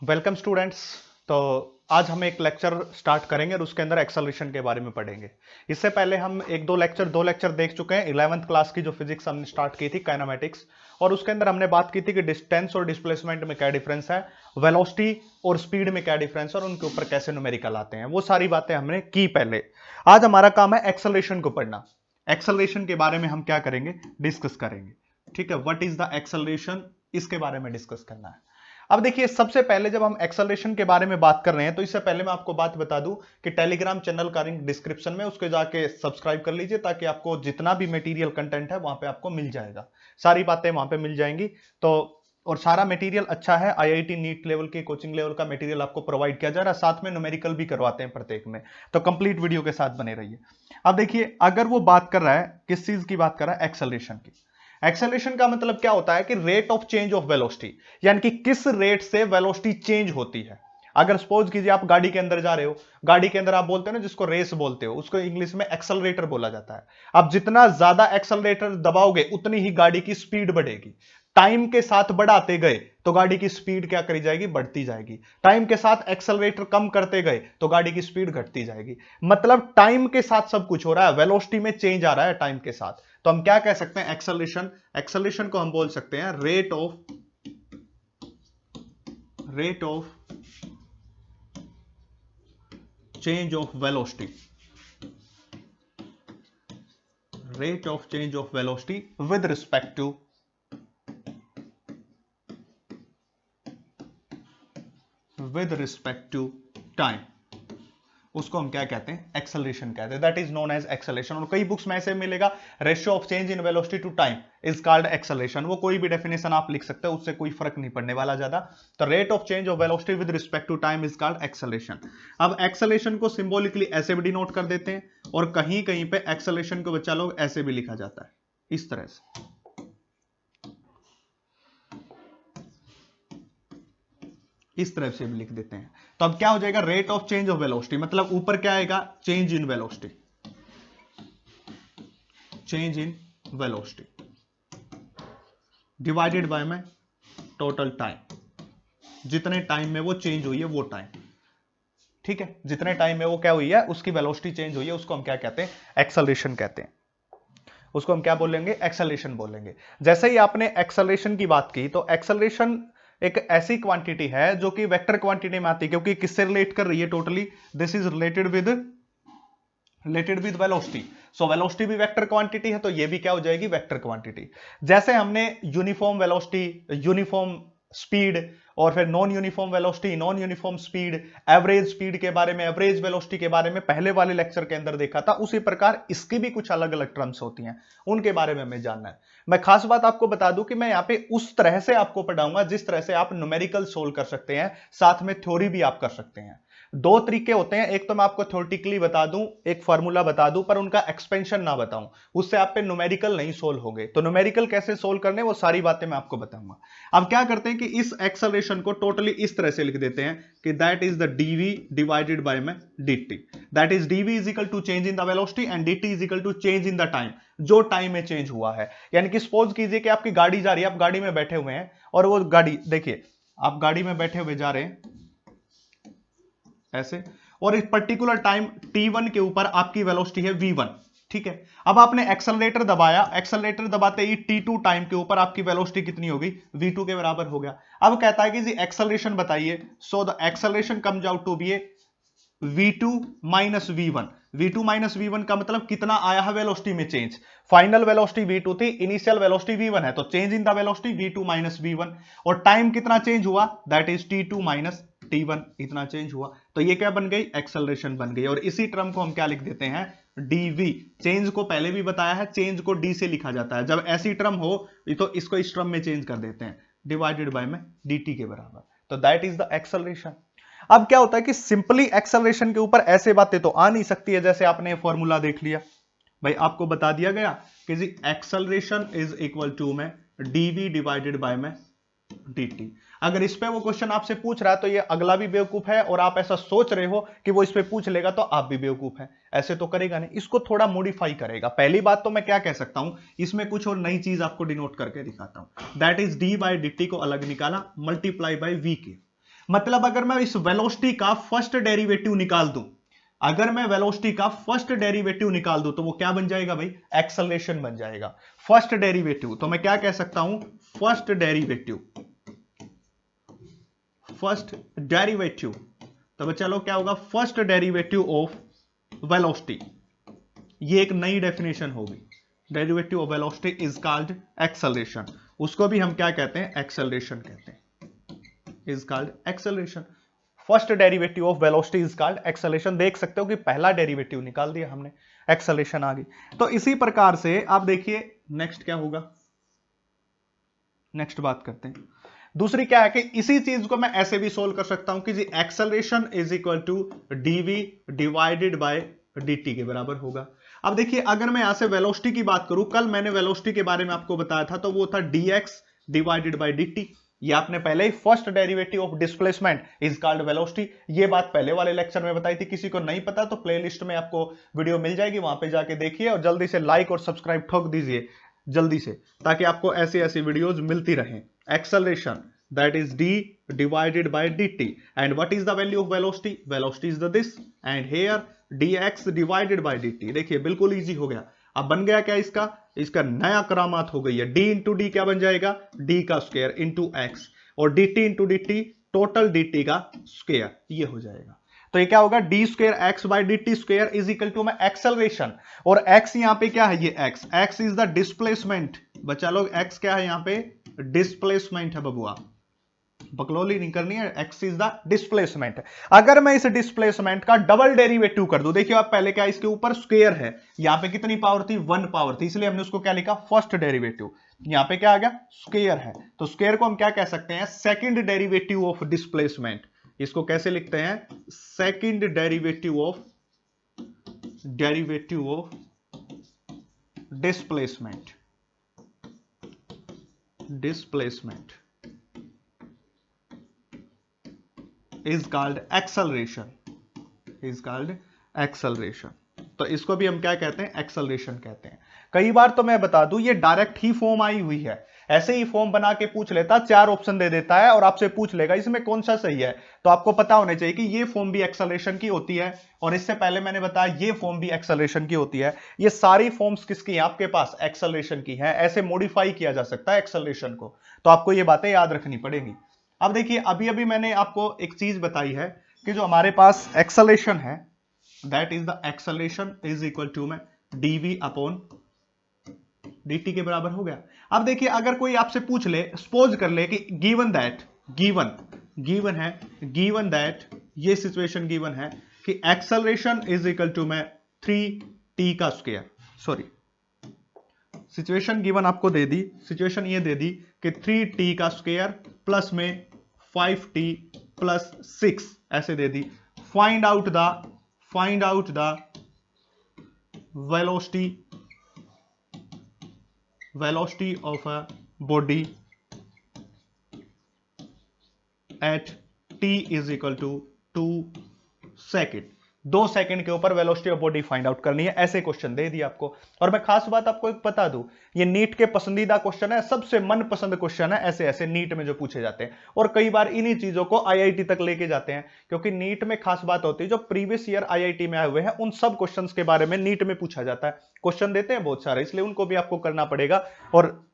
Welcome students. तो आज हम एक लेक्चर स्टार्ट करेंगे और उसके अंदर एक्सेलरेशन के बारे में पढ़ेंगे। इससे पहले हम दो लेक्चर देख चुके हैं। 11th क्लास की जो फिजिक्स हमने स्टार्ट की थी काइनेमेटिक्स, और उसके अंदर हमने बात की थी कि डिस्टेंस और डिस्प्लेसमेंट में क्या डिफरेंस है, वेलोसिटी और स्पीड में क्या डिफरेंस है और उनके ऊपर कैसे न्यूमेरिकल आते हैं, वो सारी बातें हमने की पहले। आज हमारा काम है एक्सेलरेशन को पढ़ना। एक्सेलरेशन के बारे में हम क्या करेंगे, डिस्कस करेंगे। ठीक है, व्हाट इज द एक्सेलरेशन, इसके बारे में डिस्कस करना है। अब देखिए, सबसे पहले जब हम एक्सेलरेशन के बारे में बात कर रहे हैं तो इससे पहले मैं आपको बात बता दूं कि टेलीग्राम चैनल का लिंक डिस्क्रिप्शन में, उसके जाके सब्सक्राइब कर लीजिए ताकि आपको जितना भी मटेरियल कंटेंट है वहां पे आपको मिल जाएगा। सारी बातें वहां पे मिल जाएंगी। तो और सारा मटेरियल अच्छा है, आईआईटी नीट लेवल के कोचिंग लेवल का मटेरियल आपको प्रोवाइड किया जा रहा है, साथ में न्यूमेरिकल भी करवाते हैं प्रत्येक में। तो कंप्लीट वीडियो के साथ बने रहिए। अब देखिए, अगर वो बात कर रहा है, किस चीज की बात कर रहा है, एक्सेलरेशन की। एक्सेलरेशन का मतलब क्या होता है कि rate of change of velocity, यानी कि किस रेट से वेलोसिटी चेंज होती है। अगर सपोज कीजिए आप गाड़ी के अंदर जा रहे हो, गाड़ी के अंदर आप बोलते हो ना जिसको रेस बोलते हो, उसको इंग्लिश में एक्सेलरेटर बोला जाता है। आप जितना ज्यादा एक्सेलरेटर दबाओगे उतनी ही गाड़ी की स्पीड बढ़ेगी। टाइम के साथ बढ़ाते गए तो गाड़ी की स्पीड क्या करी जाएगी, बढ़ती जाएगी। टाइम के साथ एक्सेलरेटर कम करते गए तो गाड़ी की स्पीड घटती जाएगी। मतलब टाइम के साथ सब कुछ हो रहा है, वेलोसिटी में चेंज आ रहा है टाइम के साथ। तो हम क्या कह सकते हैं, एक्सेलरेशन। एक्सेलरेशन को हम बोल सकते हैं rate of change of velocity. Rate of change of velocity with respect to time, उसको हम क्या कहते हैं, एक्सेलरेशन कहते हैं। That is known as acceleration. और कई बुक्स में ऐसे मिलेगा, ratio of change in velocity to time is called acceleration. वो कोई भी डेफिनेशन आप लिख सकते हो, उससे कोई फर्क नहीं पड़ने वाला ज्यादा। तो rate of change of velocity with respect to time is called acceleration. अब एक्सेलरेशन को सिंबॉलिकली ऐसे भी डिनोट कर देते हैं, और कहीं कहीं पे एक्सेलरेशन को बच्चा लोग ऐसे भी लिखा जाता है, इस तरह से, इस तरह से भी लिख देते हैं। तो अब क्या हो जाएगा, rate of change of velocity, मतलब ऊपर क्या आएगा, change in velocity, change in velocity divided by में टोटल टाइम, जितने टाइम में वो चेंज हुई है वो टाइम। ठीक है, जितने टाइम में वो क्या हुई है, उसकी वेलोसिटी चेंज हुई है, उसको हम क्या कहते हैं, एक्सेलरेशन कहते हैं। उसको हम क्या बोलेंगे, एक्सेलरेशन बोलेंगे। जैसे ही आपने एक्सेलरेशन की बात की, तो एक्सेलरेशन एक ऐसी क्वांटिटी है जो कि वेक्टर क्वांटिटी में आती है, क्योंकि किससे रिलेट कर रही है, totally this is related with velocity. So velocity भी वेक्टर क्वांटिटी है, तो ये भी क्या हो जाएगी, वेक्टर क्वांटिटी। जैसे हमने यूनिफॉर्म वेलोसिटी, यूनिफॉर्म स्पीड, और फिर non uniform velocity, non uniform speed, average speed के बारे में, एवरेज वेलोसिटी के बारे में पहले वाले लेक्चर के अंदर देखा था, उसी प्रकार इसकी भी कुछ अलग अलग टर्म्स होती हैं, उनके बारे में हमें जानना है। मैं खास बात आपको बता दूं कि मैं यहां पे उस तरह से आपको पढ़ाऊंगा जिस तरह से आप न्यूमेरिकल सोल्व कर सकते हैं, साथ में थ्योरी भी आप कर सकते हैं। दो तरीके होते हैं, एक तो मैं आपको थ्योरेटिकली बता दूं, एक फार्मूला बता दूं, पर उनका एक्सपेंशन ना बताऊं, उससे आप पे न्यूमेरिकल नहीं सोल्व होंगे। तो न्यूमेरिकल कैसे सोल्व करने, वो सारी बातें मैं आपको बताऊंगा। अब क्या करते हैं कि इस एक्सेलरेशन को टोटली इस तरह से लिख देते हैं कि that is the dv divided by में dt। That is dv is equal to change in the velocity and dt is equal to change in the time, जो टाइम में चेंज हुआ है। यानी कि सपोज कीजिए कि आपकी गाड़ी जा रही है, आप गाड़ी में बैठे हुए हैं, और वो गाड़ी देखिए, आप गाड़ी में बैठे हुए जा रहे हैं ऐसे, और एक पर्टिकुलर टाइम t1 के ऊपर आपकी वेलोसिटी है v1। ठीक है, अब आपने एक्सेलरेटर दबाया, एक्सेलरेटर दबाते ही t2 टाइम के ऊपर आपकी वेलोसिटी कितनी होगी, v2 के बराबर हो गया। अब कहता है कि जी एक्सेलरेशन बताइए, so the acceleration comes out to be v2 minus v1। v2 minus v1 का मतलब कितना आया है वेलोसिटी में चेंज। फाइनल वेलोसिटी v2 थी, इनिशियल वेलोसिटी v1 है, तो change in the velocity v2 minus v1। और टाइम कितना चेंज हुआ, that is t2 minus t1, इतना चेंज हुआ। तो ये क्या बन गई, एक्सेलरेशन बन गई। और इसी टर्म को हम क्या लिख देते हैं, dv। चेंज को पहले भी बताया है, चेंज को d से लिखा जाता है। जब ऐसी टर्म हो तो इसको इस टर्म में चेंज कर देते हैं, डिवाइडेड बाय में dt के बराबर। तो दैट इज द एक्सेलरेशन। अब क्या होता है कि सिंपली एक्सेलरेशन के ऊपर ऐसे बातें तो आ नहीं सकती है, जैसे आपने फॉर्मूला देख लिया भाई, आपको बता दिया गया कि जी एक्सेलरेशन इज इक्वल टू में dv डिवाइडेड बाय में dt। अगर इस पे वो क्वेश्चन आपसे पूछ रहा है तो ये अगला भी बेवकूफ है, और आप ऐसा सोच रहे हो कि वो इस पे पूछ लेगा तो आप भी बेवकूफ है, ऐसे तो करेगा नहीं, इसको थोड़ा मॉडिफाई करेगा। पहली बात तो मैं क्या कह सकता हूं, इसमें कुछ और नई चीज आपको डिनोट करके दिखाता हूं। That is D by D को अलग निकाला, मल्टीप्लाई बाई वी के। मतलब अगर मैं इस वेलोसिटी का फर्स्ट डेरिवेटिव निकाल दूं, अगर मैं वेलोसिटी का फर्स्ट डेरिवेटिव निकाल दूं तो वो क्या बन जाएगा भाई, एक्सेलरेशन बन जाएगा। फर्स्ट डेरिवेटिव तो मैं क्या कह सकता हूं, फर्स्ट डेरिवेटिव, फर्स्ट डेरिवेटिव, तो चलो क्या होगा, फर्स्ट डेरिवेटिव ऑफ वेलोसिटी, ये एक नई डेफिनेशन होगी। Derivative of velocity is called acceleration, उसको भी हम क्या कहते हैं, एक्सेलरेशन कहते हैं, is called acceleration. First derivative of velocity is called acceleration. देख सकते हो कि पहला डेरिवेटिव निकाल दिया हमने, एक्सेलरेशन आ गई। तो इसी प्रकार से आप देखिए नेक्स्ट क्या होगा, नेक्स्ट बात करते हैं। दूसरी क्या है कि इसी चीज को मैं ऐसे भी सोल्व कर सकता हूं कि जी acceleration is equal to dv divided by dt के बराबर होगा। अब देखिए अगर मैं यहां से वेलोसिटी की बात करूं, कल मैंने वेलोसिटी के बारे में आपको बताया था, तो वो था dx डिवाइडेड बाय dt। ये आपने पहले ही first derivative of displacement is called velocity, ये बात पहले वाले लेक्चर में बताई थी। किसी को नहीं पता तो प्लेलिस्ट में आपको वीडियो मिल जाएगी, वहां पे जाके देखिए और जल्दी से लाइक और सब्सक्राइब ठोक दीजिए जल्दी से, ताकि आपको ऐसी ऐसी वीडियोस मिलती रहें। Acceleration, that is d divided by dt, and what is the value of velocity, velocity is the this, and here dx divided by dt। देखिए बिल्कुल इजी हो गया। अब बन गया क्या इसका, इसका नया करामात हो गई है, d इंटू डी क्या बन जाएगा, d का स्क्वायर इंटू एक्स, और dt into d t total dt का स्क्वायर, ये हो जाएगा। तो ये क्या होगा, d square x by d t square is equal to में एक्सेलरेशन, और x यहां पे क्या है, ये x इज द डिस्प्लेसमेंट। बच्चा लोग x क्या है यहां पे, डिस्प्लेसमेंट है बबुआ, बकलोली नहीं करनी है, x इज द डिस्प्लेसमेंट। अगर मैं इस डिस्प्लेसमेंट का डबल डेरिवेटिव कर दूं, देखिए आप पहले क्या, इसके ऊपर स्क्वायर है, यहां पे कितनी पावर थी, 1 पावर थी, इसलिए हमने उसको क्या लिखा, फर्स्ट डेरिवेटिव। यहां पे क्या आ गया, स्क्वायर है, तो स्क्वायर को हम क्या कह सकते हैं, सेकंड डेरिवेटिव ऑफ डिस्प्लेसमेंट। इसको कैसे लिखते हैं, second derivative of displacement, displacement is called acceleration, is called acceleration. तो इसको भी हम क्या कहते हैं, एक्सेलरेशन कहते हैं। कई बार तो मैं बता दूं ये डायरेक्ट ही फॉर्म आई हुई है, ऐसे ही फॉर्म बना के पूछ लेता, 4 ऑप्शन दे देता है और आपसे पूछ लेगा इसमें कौन सा सही है। तो आपको पता होना चाहिए कि ये फॉर्म भी एक्सेलरेशन की होती है, और इससे पहले मैंने बताया ये फॉर्म भी एक्सेलरेशन की होती है। ये सारी फॉर्म्स किसकी हैं आपके पास, एक्सेलरेशन की हैं। ऐसे मॉडिफाई किया जा सकता है एक्सेलरेशन को, तो आपको ये बातें याद रखनी पड़ेगी। अब देखिए अभी अभी मैंने आपको एक चीज बताई है कि जो हमारे पास एक्सेलरेशन है, that is the acceleration is equal to में dv अपॉन dt के बराबर हो गया। अब देखिए अगर कोई आपसे पूछ ले, सपोज कर ले कि गिवन दैट, गिवन दैट ये सिचुएशन गिवन है कि एक्सेलरेशन इज इक्वल टू में 3t का स्क्वायर, सॉरी सिचुएशन गिवन आपको दे दी, सिचुएशन ये दे दी कि 3t का स्क्वायर प्लस में 5t प्लस 6 ऐसे दे दी। Find out the velocity of a body at t is equal to 2 second. 2 second के ऊपर velocity of body find out करनी है, ऐसे क्वेश्चन दे दिया आपको। और मैं खास बात आपको एक बता दूं, ये नीट के पसंदीदा क्वेश्चन है, सबसे मनपसंद क्वेश्चन है ऐसे ऐसे नीट में जो पूछे जाते हैं, और कई बार इन्हीं चीजों को आईआईटी तक लेके जाते हैं, क्योंकि नीट में खास बात होती है जो प्रीवियस ईयर आईआईटी में आए हुए हैं उन सब क्वेश्चंस के बारे में नीट में पूछा जाता है। क्वेश्चन देते हैं बहुत सारे, इसलिए उनको भी आपको करना पड़ेगा, और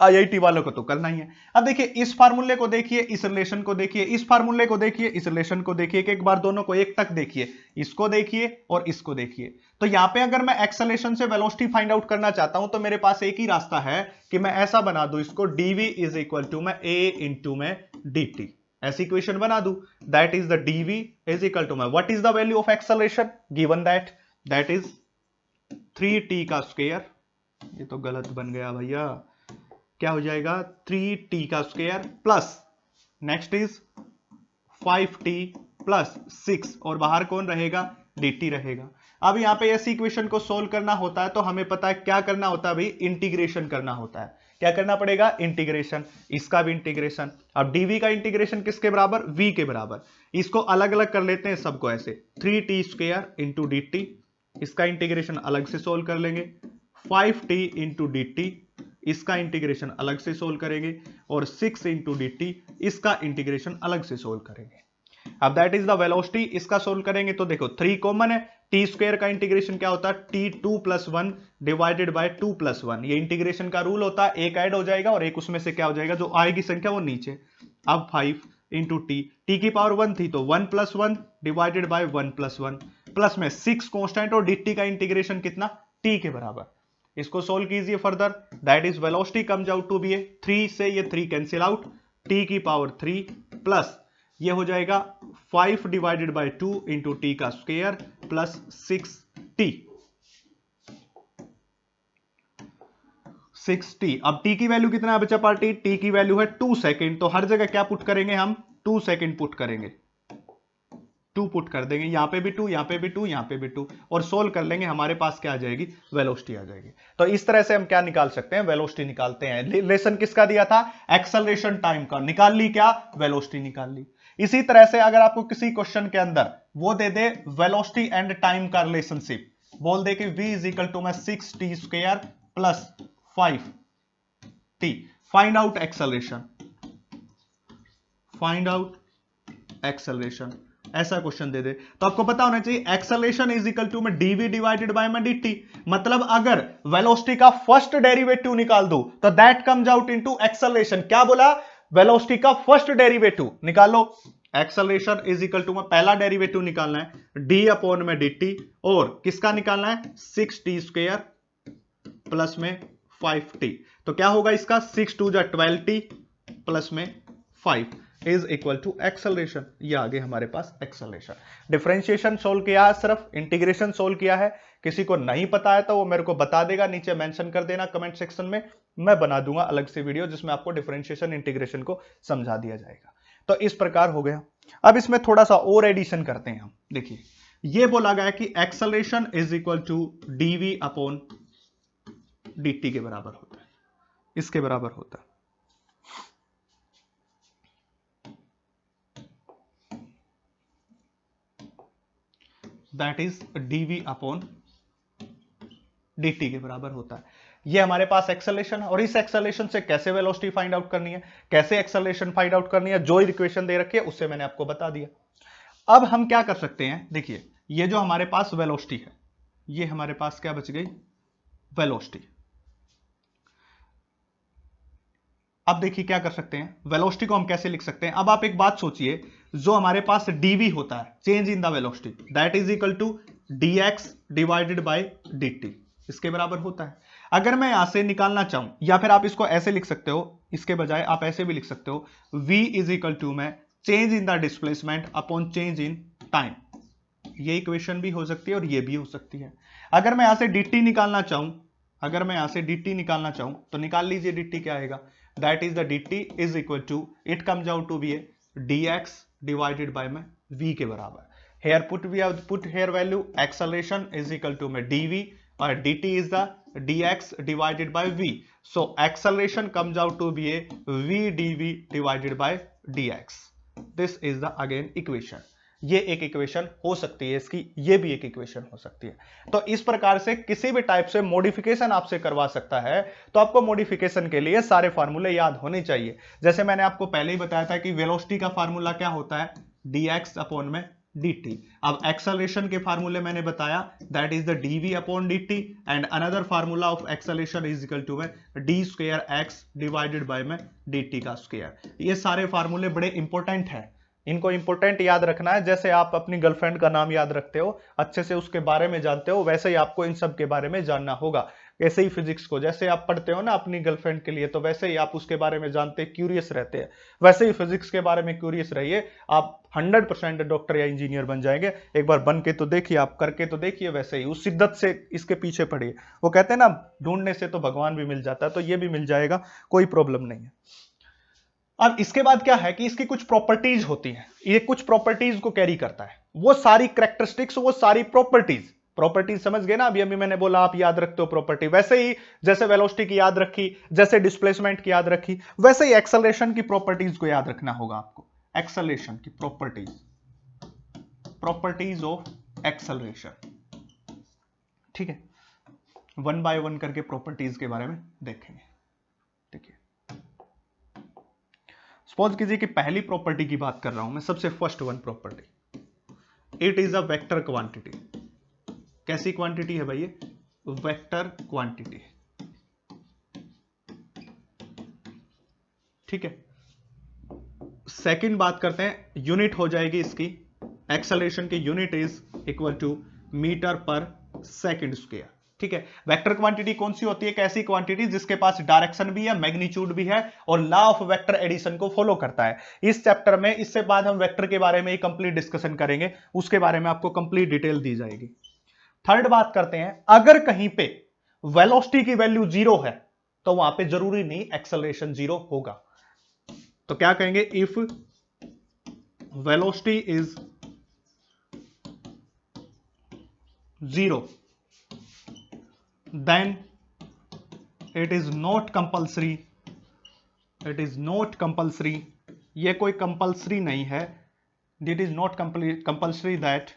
आईआईटी वालों को तो करना ही है। अब देखिए इस फार्मूले को देखिए, इस रिलेशन को देखिए, इस फार्मूले को देखिए, इस रिलेशन को देखिए, एक बार दोनों को एक तक देखिए, इसको देखिए और इसको देखिए। तो यहां पे अगर मैं एक्सेलरेशन से वेलोसिटी फाइंड आउट करना चाहता हूं तो मेरे पास एक ही रास्ता है कि मैं ऐसा बना दूं इसको, dv इज इक्वल टू में a इंटू में dt, ऐसी इक्वेशन बना दूं, that is the dv is equal to में what is the value of acceleration given that is 3t का स्क्वायर। ये तो गलत बन गया भैया, क्या हो जाएगा, 3t का square plus next is 5t plus 6, और बाहर कौन रहेगा, dt रहेगा। अब यहां पे ऐसी इक्वेशन को सोल्व करना होता है तो हमें पता है क्या करना होता है भाई, इंटीग्रेशन करना होता है। क्या करना पड़ेगा, इंटीग्रेशन, इसका भी इंटीग्रेशन। अब dv का इंटीग्रेशन किसके बराबर, v के बराबर। इसको अलग अलग कर लेते हैं सबको ऐसे, 3t स्क्वायर इंटू dt, इसका इंटीग्रेशन अलग से सोल्व कर लेंगे, 5t इंटू dt इसका इंटीग्रेशन अलग से सोल्व करेंगे और 6 इंटू डी टी इसका इंटीग्रेशन अलग से सोल्व करेंगे। अब दैट इज द वेलोसिटी, इसका सोल्व करेंगे तो देखो 3 कॉमन है, टी स्क्वायर का इंटीग्रेशन क्या होता है टी 2+1 डिवाइडेड बाय 2+1, ये इंटीग्रेशन का रूल होता है, एक ऐड हो जाएगा और एक उसमें से क्या हो जाएगा जो आएगी संख्या वो नीचे। अब 5 इंटू टी की पावर 1 थी तो 1+1 डिवाइडेड बाय 1+1 प्लस में 6 कांस्टेंट और डी टी का इंटीग्रेशन कितना टी के बराबर। इसको सोल्व कीजिए further, that is velocity comes out to be 3 से ये 3 कैंसिल आउट, टी की पावर 3 प्लस ये हो जाएगा 5 डिवाइडेड बाय 2 इंटू टी का स्क्वायर प्लस 6t। अब टी की वैल्यू कितना है बच्चा पार्टी, टी की वैल्यू है 2 सेकेंड, तो हर जगह क्या पुट करेंगे हम 2 सेकेंड पुट करेंगे, 2 पुट कर देंगे, यहां पे भी 2, यहां पे भी 2, यहां पे भी 2 और सोल्व कर लेंगे, हमारे पास क्या आ जाएगी वेलोसिटी आ जाएगी। तो इस तरह से हम क्या निकाल सकते हैं वेलोसिटी निकालते हैं। लेसन किसका दिया था एक्सेलरेशन टाइम का, निकाल ली क्या वेलोसिटी निकाल ली। इसी तरह से अगर आपको किसी क्वेश्चन के अंदर वो दे दे वेलोसिटी एंड टाइम का रिलेशनशिप, बोल दे कि v is equal to 6t square plus 5t, find out acceleration, find out acceleration, ऐसा क्वेश्चन दे दे तो आपको पता होना चाहिए acceleration is equal to dv divided by dt। मतलब अगर वेलोसिटी का फर्स्ट डेरिवेटिव निकाल दो तो that comes out into acceleration. क्या बोला वेलोसिटी का फर्स्ट डेरिवेटिव निकालो, एक्सेलरेशन इज इक्वल टू पहला डेरिवेटिव निकालना है d अपॉन में dt और किसका निकालना है 6t स्क्वायर प्लस में 5t, तो क्या होगा इसका 6 2 जा 12t प्लस में 5 इज इक्वल टू एक्सेलरेशन। ये आगे हमारे पास एक्सेलरेशन। डिफरेंशिएशन सोल्व किया है, सिर्फ इंटीग्रेशन सोल्व किया है। किसी को नहीं पता है तो वो मेरे को बता देगा, नीचे मेंशन कर देना कमेंट सेक्शन में, मैं बना दूंगा अलग से वीडियो जिसमें आपको डिफरेंशिएशन इंटीग्रेशन को समझा दिया जाएगा। तो इस प्रकार हो गया। अब इसमें थोड़ा सा और एडिशन करते हैं हम। देखिए ये बोला गया कि acceleration is equal to dv upon dt के बराबर होता है, इसके बराबर होता है। That is dv upon dt के बराबर होता है। ये हमारे पास एक्सेलरेशन है और इस एक्सेलरेशन से कैसे वेलोसिटी फाइंड आउट करनी है, कैसे एक्सेलरेशन फाइंड आउट करनी है, जो इक्वेशन दे रखी है उससे मैंने आपको बता दिया। अब हम क्या कर सकते हैं, देखिए ये जो हमारे पास वेलोसिटी है, ये हमारे पास क्या बच गई वेलोसिटी। अब देखिए क्या कर सकते हैं, वेलोसिटी को हम कैसे लिख सकते हैं। अब आप एक बात सोचिए, जो हमारे पास dv होता है change in the velocity, that is equal to dx divided by dt, इसके बराबर होता है। अगर मैं यहां से निकालना चाहूं, या फिर आप इसको ऐसे लिख सकते हो, इसके बजाय आप ऐसे भी लिख सकते हो, v इज इक्वल टू में change in the displacement upon change in time. ये इक्वेशन भी हो सकती है और ये भी हो सकती है। अगर मैं यहां से dt निकालना चाहूं, अगर मैं यहां से dt निकालना चाहूं तो निकाल लीजिए dt क्या आएगा, that is the dt is equal to it comes out to be a dx divided by में v के बराबर। Here put we have put here value acceleration is equal to में dv और dt is the dx divided by v, so acceleration comes out to be a v dv divided by dx। This is the again equation. ये एक equation हो सकती है इसकी, ये भी एक इक्वेशन हो सकती है। तो इस प्रकार से किसी भी टाइप से मॉडिफिकेशन आपसे करवा सकता है, तो आपको मॉडिफिकेशन के लिए सारे फार्मूले याद होने चाहिए। जैसे मैंने आपको पहले ही बताया था कि वेलोसिटी का फार्मूला क्या होता है dx अपॉन में dt। अब एक्सेलरेशन के फार्मूले मैंने बताया, that is the dv upon dt and another formula of acceleration is equal to में d square x divided by में dt का स्क्वायर। ये सारे फार्मूले बड़े इंपॉर्टेंट हैं, इनको इंपॉर्टेंट याद रखना है। जैसे आप अपनी गर्लफ्रेंड का नाम याद रखते हो, अच्छे से उसके बारे में जानते हो, वैसे ही आपको इन सब के बारे में जानना होगा। ऐसे ही फिजिक्स को जैसे आप पढ़ते हो ना अपनी गर्लफ्रेंड के लिए, तो वैसे ही आप उसके बारे में जानते क्यूरियस रहते हैं, वैसे ही फिजिक्स के बारे में क्यूरियस रहिए। आप 100% डॉक्टर या इंजीनियर बन जाएंगे। एक बार बन के तो देखिए, आप करके तो देखिए, वैसे ही उस शिद्दत से इसके पीछे पड़िए। वो कहते हैं ना ढूंढने से तो भगवान भी मिल जाता है, तो ये भी मिल जाएगा, कोई प्रॉब्लम नहीं है। अब इसके बाद क्या है कि इसकी कुछ प्रॉपर्टीज होती हैं, ये कुछ प्रॉपर्टीज को कैरी करता है, वो सारी कैरेक्टरिस्टिक्स, वो सारी प्रॉपर्टीज समझ गए ना। अभी मैंने बोला आप याद रखते हो प्रॉपर्टी, वैसे ही जैसे वेलोसिटी की याद रखी, जैसे डिस्प्लेसमेंट की याद रखी, वैसे ही एक्सेलरेशन की प्रॉपर्टीज को याद रखना होगा आपको। एक्सेलरेशन की प्रॉपर्टीज ऑफ एक्सेलरेशन, ठीक है, 1 बाय 1 करके प्रॉपर्टीज के बारे में देखेंगे। देखिए सपोज कीजिए कि पहली प्रॉपर्टी की बात कर रहा हूं मैं, सबसे first one property, it is a vector quantity. कैसी क्वांटिटी है भाई? वेक्टर क्वांटिटी, ठीक है। सेकंड बात करते हैं, यूनिट हो जाएगी इसकी, एक्सेलरेशन की unit is equal to metre per second square, ठीक है। वेक्टर क्वांटिटी कौन सी होती है? कैसी क्वांटिटी जिसके पास डायरेक्शन भी है, मैग्नीट्यूड भी है और लॉ ऑफ वेक्टर एडिशन को फॉलो करता है। इस चैप्टर में, इससे बाद हम वेक्टर के बारे में ही कंप्लीट डिस्कशन करेंगे, उसके बारे में आपको कंप्लीट डिटेल दी जाएगी। थर्ड बात करते हैं, अगर कहीं पे वेलोसिटी की वैल्यू 0 है तो वहां पे जरूरी नहीं एक्सेलरेशन 0 होगा। तो क्या कहेंगे? If velocity is 0 then it is not compulsory, it is not compulsory, ये कोई कंपल्सरी नहीं है, it is not compulsory that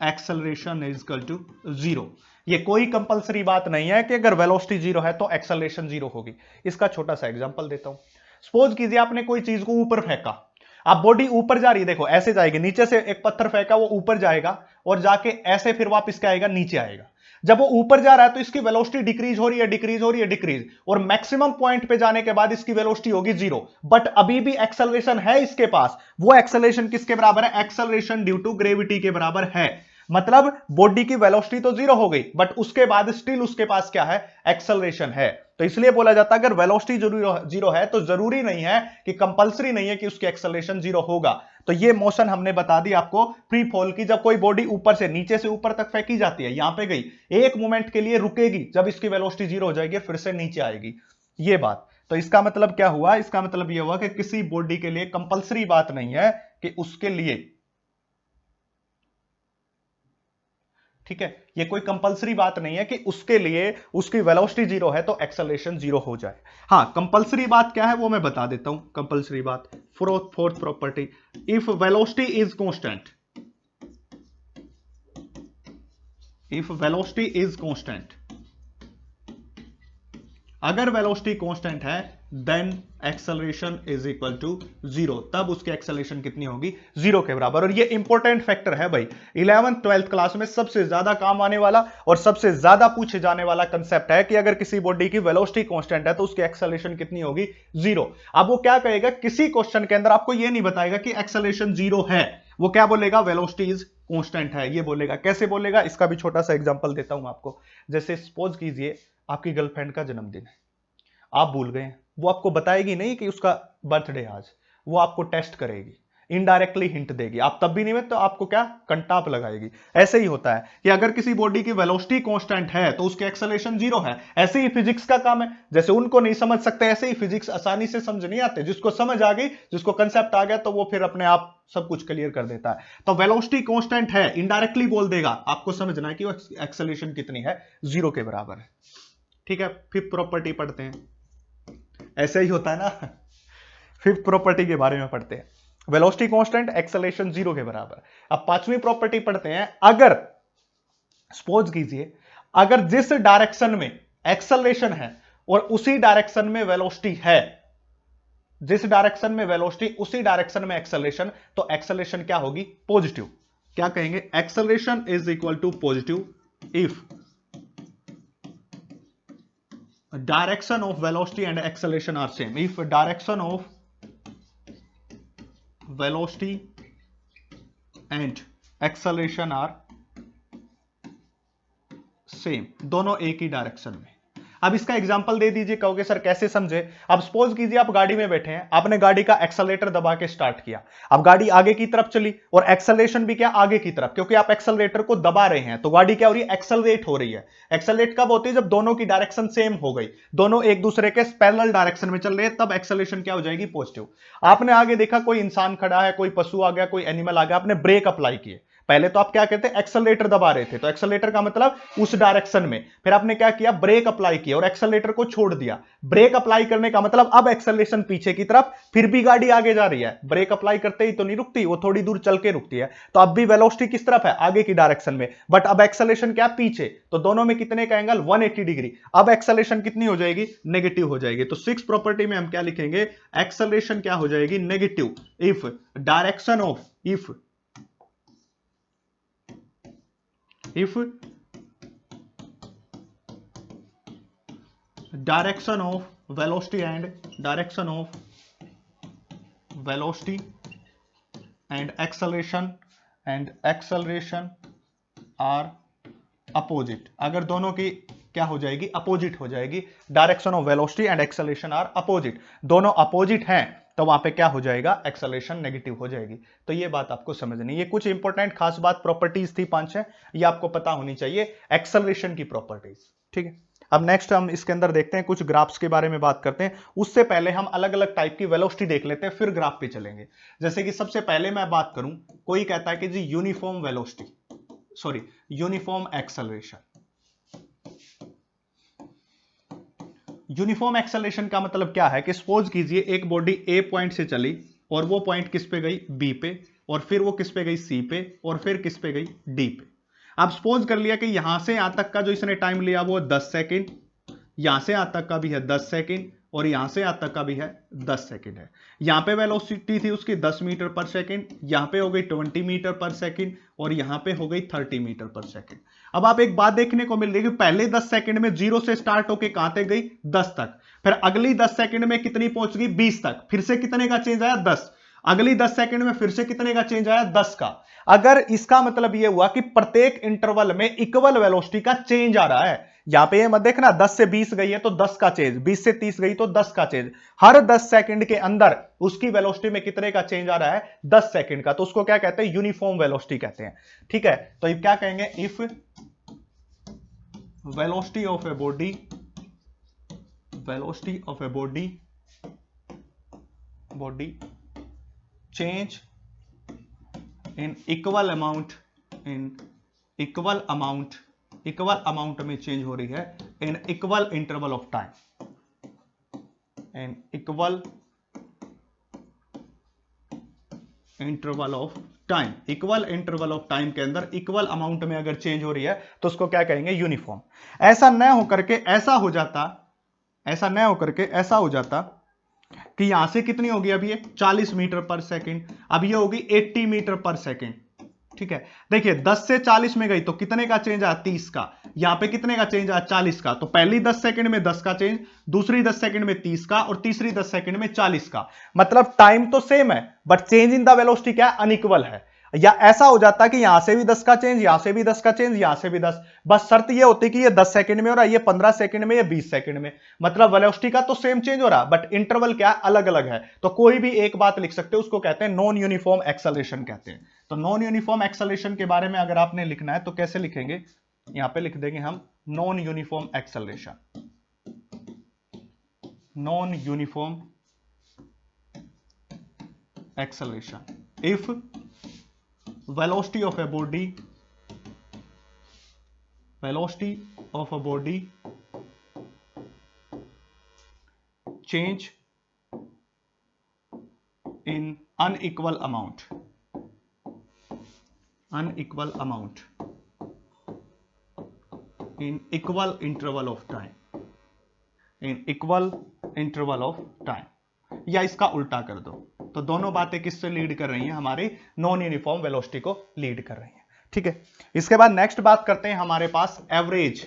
acceleration is equal to 0। ये कोई कंपल्सरी बात नहीं है कि अगर वेलोसिटी 0 है तो एक्सेलरेशन 0 होगी। इसका छोटा सा एग्जांपल देता हूं। सपोज कीजिए आपने कोई चीज को ऊपर फेंका, आप बॉडी ऊपर जा रही है, देखो ऐसे जाएगी, नीचे से एक पत्थर फेंका वो ऊपर जाएगा और जाके ऐसे फिर वापस क्या आएगा? नीचे आएगा। जब वो ऊपर जा रहा है तो इसकी वेलोसिटी डिक्रीज हो रही है, डिक्रीज हो रही है, डिक्रीज, और मैक्सिमम पॉइंट पे जाने के बाद इसकी वेलोसिटी होगी 0, बट अभी भी एक्सेलरेशन है इसके पास। वो एक्सेलरेशन किसके बराबर है? एक्सेलरेशन ड्यू टू ग्रेविटी के बराबर है। मतलब बॉडी की वेलोसिटी तो 0 हो गई, बट उसके बाद स्टिल उसके पास क्या है? एक्सेलरेशन है। तो इसलिए बोला जाता है अगर वेलोसिटी 0 है तो जरूरी नहीं है कि, कंपल्सरी नहीं है कि उसकी एक्सेलरेशन 0 होगा। तो ये मोशन हमने बता दी आपको फ्री फॉल की, जब कोई बॉडी ऊपर से नीचे से ऊपर तक फेंकी जाती है, यहां पे गई, एक मोमेंट के लिए रुकेगी, जब इसकी वेलोसिटी 0 हो जाएगी फिर से नीचे आएगी, ये बात। तो इसका मतलब क्या हुआ? इसका मतलब यह हुआ कि किसी बॉडी के लिए कंपल्सरी बात नहीं है कि उसके लिए, ठीक है, ये कोई कंपल्सरी बात नहीं है कि उसके लिए उसकी वेलोसिटी 0 है तो एक्सेलरेशन 0 हो जाए। हां, कंपल्सरी बात क्या है वो मैं बता देता हूं। कंपल्सरी बात, fourth property, if velocity is constant, if velocity is constant, अगर वेलोसिटी कांस्टेंट है then acceleration is equal to 0, तब उसकी एक्सेलरेशन कितनी होगी? 0 के बराबर। और ये इंपॉर्टेंट फैक्टर है भाई, 11th 12th क्लास में सबसे ज्यादा काम आने वाला और सबसे ज्यादा पूछे जाने वाला कंसेप्ट है कि अगर किसी बॉडी की वेलोसिटी कांस्टेंट है तो उसकी एक्सेलरेशन कितनी होगी? 0। अब वो क्या कहेगा? किसी क्वेश्चन के अंदर आपको ये नहीं बताएगा कि एक्सेलरेशन 0 है, वो क्या बोलेगा? वेलोसिटी इज कांस्टेंट है, ये बोलेगा। कैसे बोलेगा? इसका भी छोटा सा एग्जांपल देता हूं आपको। जैसे सपोज कीजिए आपकी गर्लफ्रेंड का जन्मदिन है, आप भूल गए, वो आपको बताएगी नहीं कि उसका बर्थडे आज, वो आपको टेस्ट करेगी, इनडायरेक्टली हिंट देगी, आप तब भी नहीं में तो आपको क्या? कंटाप लगाएगी। ऐसे ही होता है कि अगर किसी बॉडी की वेलोसिटी कांस्टेंट है तो उसकी एक्सेलरेशन 0 है। ऐसे ही फिजिक्स का काम है, जैसे उनको नहीं समझ सकते ऐसे ही फिजिक्स आसानी से समझ नहीं आते, जिसको समझ आ गई, जिसको कंसेप्ट आ गया तो वो फिर अपने आप सब कुछ क्लियर कर देता है। तो वेलोसिटी कांस्टेंट है, इनडायरेक्टली बोल देगा, आपको समझना है कि वो एक्सेलरेशन कितनी है? 0 के बराबर है, ठीक है। फिफ्थ प्रॉपर्टी पढ़ते हैं, ऐसे ही होता है ना। फिफ्थ प्रॉपर्टी के बारे में पढ़ते हैं, वेलोसिटी कांस्टेंट, एक्सेलरेशन 0 के बराबर। अब पांचवी प्रॉपर्टी पढ़ते हैं, अगर सपोज कीजिए अगर जिस डायरेक्शन में एक्सेलरेशन है और उसी डायरेक्शन में वेलोसिटी है, जिस डायरेक्शन में वेलोसिटी उसी डायरेक्शन में एक्सेलरेशन, तो एक्सेलरेशन क्या होगी? पॉजिटिव। क्या कहेंगे? Acceleration is equal to positive if direction of velocity and acceleration are same. If direction of velocity and acceleration are same, दोनों एक ही डायरेक्शन में। अब इसका एग्जांपल दे दीजिए, कहोगे सर कैसे समझे? अब सपोज कीजिए आप गाड़ी में बैठे हैं, आपने गाड़ी का एक्सेलरेटर दबा के स्टार्ट किया, अब गाड़ी आगे की तरफ चली और एक्सेलरेशन भी क्या? आगे की तरफ, क्योंकि आप एक्सेलरेटर को दबा रहे हैं तो गाड़ी क्या हो रही है? एक्सेलरेट हो रही है। एक्सेलरेट कब होती है? जब दोनों की डायरेक्शन सेम हो गई, दोनों एक दूसरे के पैरेलल डायरेक्शन में चल रहे हैं, तब एक्सेलरेशन क्या हो जाएगी? पॉजिटिव। आपने आगे देखा कोई इंसान खड़ा है, कोई पशु आ गया, कोई एनिमल आ गया, आपने ब्रेक अप्लाई किए, पहले तो आप क्या कहते हैं, एक्सेलरेटर दबा रहे थे, तो एक्सेलरेटर का मतलब उस डायरेक्शन में, फिर आपने क्या किया, ब्रेक अप्लाई किया और एक्सेलरेटर को छोड़ दिया। ब्रेक अप्लाई करने का मतलब अब एक्सेलरेशन पीछे की तरफ, फिर भी गाड़ी आगे जा रही है, ब्रेक अप्लाई करते ही तो नहीं रुकती, वो थोड़ी दूर चल के रुकती है, तो अब भी वेलोसिटी किस तरफ है, आगे की डायरेक्शन में, बट अब एक्सेलरेशन क्या, पीछे, तो दोनों में कितने का एंगल, 180 डिग्री। अब एक्सेलरेशन कितनी हो जाएगी, नेगेटिव हो जाएगी। तो 6 प्रॉपर्टी में हम क्या लिखेंगे, एक्सेलरेशन क्या हो जाएगी, negative, if direction of, if direction of velocity and acceleration are opposite, अगर दोनों की क्या हो जाएगी, अपोजिट हो जाएगी, direction of velocity and acceleration are opposite, दोनों अपोजिट हैं, तो वहां पे क्या हो जाएगा, एक्सेलरेशन नेगेटिव हो जाएगी। तो ये बात आपको समझनी, ये कुछ इंपॉर्टेंट खास बात प्रॉपर्टीज थी 5-6, ये आपको पता होनी चाहिए एक्सेलरेशन की प्रॉपर्टीज, ठीक है। अब नेक्स्ट हम इसके अंदर देखते हैं, कुछ ग्राफ्स के बारे में बात करते हैं, उससे पहले हम अलग अलग टाइप की वेलोसिटी देख लेते हैं, फिर ग्राफ पे चलेंगे। जैसे कि सबसे पहले मैं बात करूं, कोई कहता है कि जी uniform velocity, sorry uniform acceleration. Uniform acceleration का मतलब क्या है कि सपोज कीजिए एक बॉडी ए पॉइंट से चली और वो पॉइंट किस पे गई, बी पे, और फिर वो किस पे गई, सी पे, और फिर किस पे गई, डी पे। अब सपोज कर लिया कि यहां से यहां तक का जो इसने टाइम लिया वो 10 सेकेंड, यहां से यहां तक का भी है 10 सेकेंड, और यहां से यहां तक का भी है 10 सेकेंड है। यहां पे वेलोसिटी थी उसकी 10 मीटर पर सेकेंड, यहां पे हो गई 20 मीटर पर सेकेंड, और यहां पे हो गई 30 मीटर पर सेकेंड। अब आप एक बात देखने को मिल रही है कि पहले 10 सेकंड में 0 से स्टार्ट होके कहां तक गई, 10 तक, फिर अगली 10 सेकंड में कितनी पहुंच गई, 20 तक, फिर से कितने का चेंज आया, 10, अगली 10 सेकंड में फिर से कितने का चेंज आया, 10 का। अगर इसका मतलब यह हुआ कि प्रत्येक इंटरवल में इक्वल वेलोसिटी का चेंज आ रहा है, यहां पे ये मत देखना 10 से 20 गई है तो 10 का चेंज, 20 से 30 गई तो 10 का चेंज, हर 10 सेकंड के अंदर उसकी वेलोसिटी में कितने का चेंज आ रहा है, 10 सेकंड का, तो उसको क्या कहते हैं, यूनिफॉर्म वेलोसिटी कहते हैं, ठीक है। तो ये क्या कहेंगे, if velocity of a body change in equal amount में चेंज हो रही है in equal interval of time, in equal interval of time, equal interval of time के अंदर इक्वल अमाउंट में अगर चेंज हो रही है तो उसको क्या कहेंगे, यूनिफॉर्म। ऐसा न होकर के ऐसा हो जाता कि यहां से कितनी होगी, अब ये 40 मीटर पर सेकंड, अब ये होगी 80 मीटर पर सेकंड, ठीक है। देखिए 10 से 40 में गई तो कितने का चेंज आया, 30 का, यहां पे कितने का चेंज आया, 40 का, तो पहली 10 सेकंड में 10 का चेंज, दूसरी 10 सेकंड में 30 का, और तीसरी 10 सेकंड में 40 का। मतलब टाइम तो सेम है but change in the velocity क्या अनइक्वल है। या ऐसा हो जाता कि यहां से भी 10 का चेंज, यहां से भी 10 का चेंज, यहां से भी 10, बस शर्त ये होती कि ये 10 सेकंड में हो रहा है, ये 15 सेकंड में, ये 20 सेकंड में, मतलब वेलोसिटी का तो सेम चेंज हो रहा बट इंटरवल क्या अलग अलग है। तो कोई भी एक बात लिख सकते हो, उसको कहते हैं नॉन यूनिफॉर्म एक्सेलरेशन कहते हैं। तो नॉन यूनिफॉर्म एक्सेलरेशन के बारे में अगर आपने लिखना है तो कैसे लिखेंगे, यहां पे लिख देंगे हम non uniform acceleration, non uniform acceleration if velocity of a body change in unequal amount in equal interval of time, या इसका उल्टा कर दो, तो दोनों बातें किससे लीड कर रही हैं, हमारी नॉन यूनिफॉर्म वेलोसिटी को लीड कर रही हैं, ठीक है। इसके बाद नेक्स्ट बात करते हैं हमारे पास एवरेज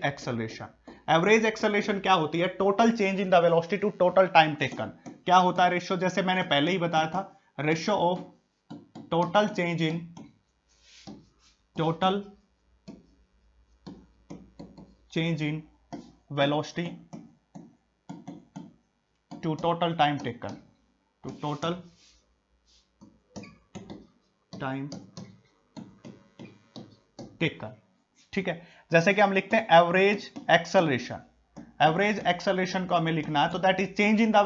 एक्सेलरेशन। एवरेज एक्सेलरेशन क्या होती है, total change in the velocity to total time taken. क्या होता है रेशियो, जैसे मैंने पहले ही बताया था, ratio of total change in velocity to total time taken, ठीक है। जैसे कि हम लिखते हैं एवरेज एक्सेलरेशन को हमें लिखना है, तो that is change in the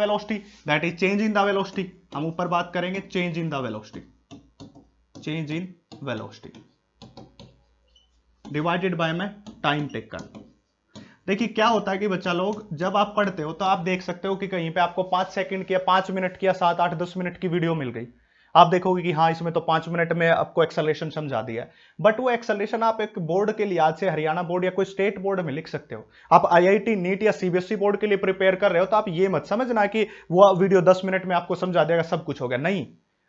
velocity, हम ऊपर बात करेंगे change in the velocity, change in velocity divided by में टाइम टेकन। देखिए क्या होता है कि बच्चा लोग जब आप पढ़ते हो तो आप देख सकते हो कि कहीं पे आपको 5 सेकंड की या 5 मिनट की या 7 8 10 मिनट की वीडियो मिल गई, आप देखोगे कि हाँ इसमें तो 5 मिनट में आपको एक्सेलरेशन समझा दिया है, बट वो एक्सेलरेशन आप एक बोर्ड के लिए आज से हरियाणा बोर्ड या कोई स्टेट बोर्ड में लिख सकते हो। आप आईआईटी नीट या सीबीएसई बोर्ड के लिए प्रिपेयर कर रहे हो तो आप ये मत समझना कि वो वीडियो 10 मिनट में आपको समझा देगा, सब कुछ हो गया, नहीं।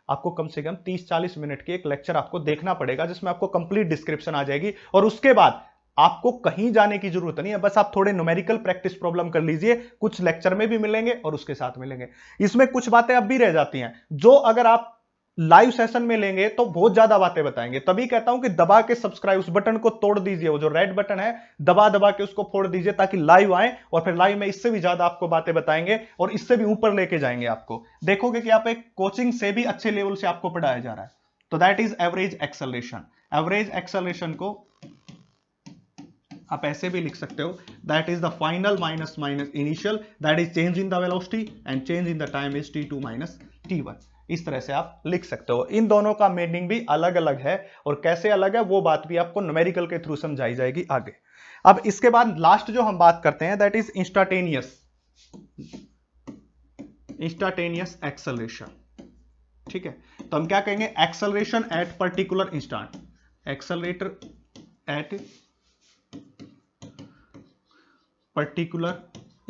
आपको कम से कम 30-40 मिनट की एक लेक्चर आपको देखना पड़ेगा जिसमें आपको कंप्लीट डिस्क्रिप्शन आ जाएगी, और उसके बाद आपको कहीं जाने की जरूरत नहीं है, बस आप थोड़े न्यूमेरिकल प्रैक्टिस प्रॉब्लम कर लीजिए, कुछ लेक्चर में भी मिलेंगे और उसके साथ मिलेंगे। इसमें कुछ बातें अब भी रह जाती हैं जो अगर आप लाइव सेशन में लेंगे तो बहुत ज्यादा बातें बताएंगे, तभी कहता हूं कि दबा के सब्सक्राइब उस बटन को तोड़ दीजिए, वो जो रेड बटन है दबा दबा के उसको फोड़ दीजिए ताकि लाइव आए, और फिर लाइव में इससे भी ज्यादा आपको बातें बताएंगे और इससे भी ऊपर लेके जाएंगे। आपको देखोगे कि आप एक कोचिंग से भी अच्छे लेवल से आपको पढ़ाया जा रहा है। तो that is average acceleration. Average acceleration को आप ऐसे भी लिख सकते हो, that is the final minus minus initial, that is change in the velocity and change in the time is t2 minus t1। इस तरह से आप लिख सकते हो। इन दोनों का मीनिंग भी अलग अलग है, और कैसे अलग है वो बात भी आपको न्यूमेरिकल के थ्रू समझाई जाएगी आगे। अब इसके बाद लास्ट जो हम बात करते हैं दैट इज इंस्टाटेनियस एक्सेलरेशन। ठीक है, तो हम क्या कहेंगे, acceleration at particular instant, accelerator at particular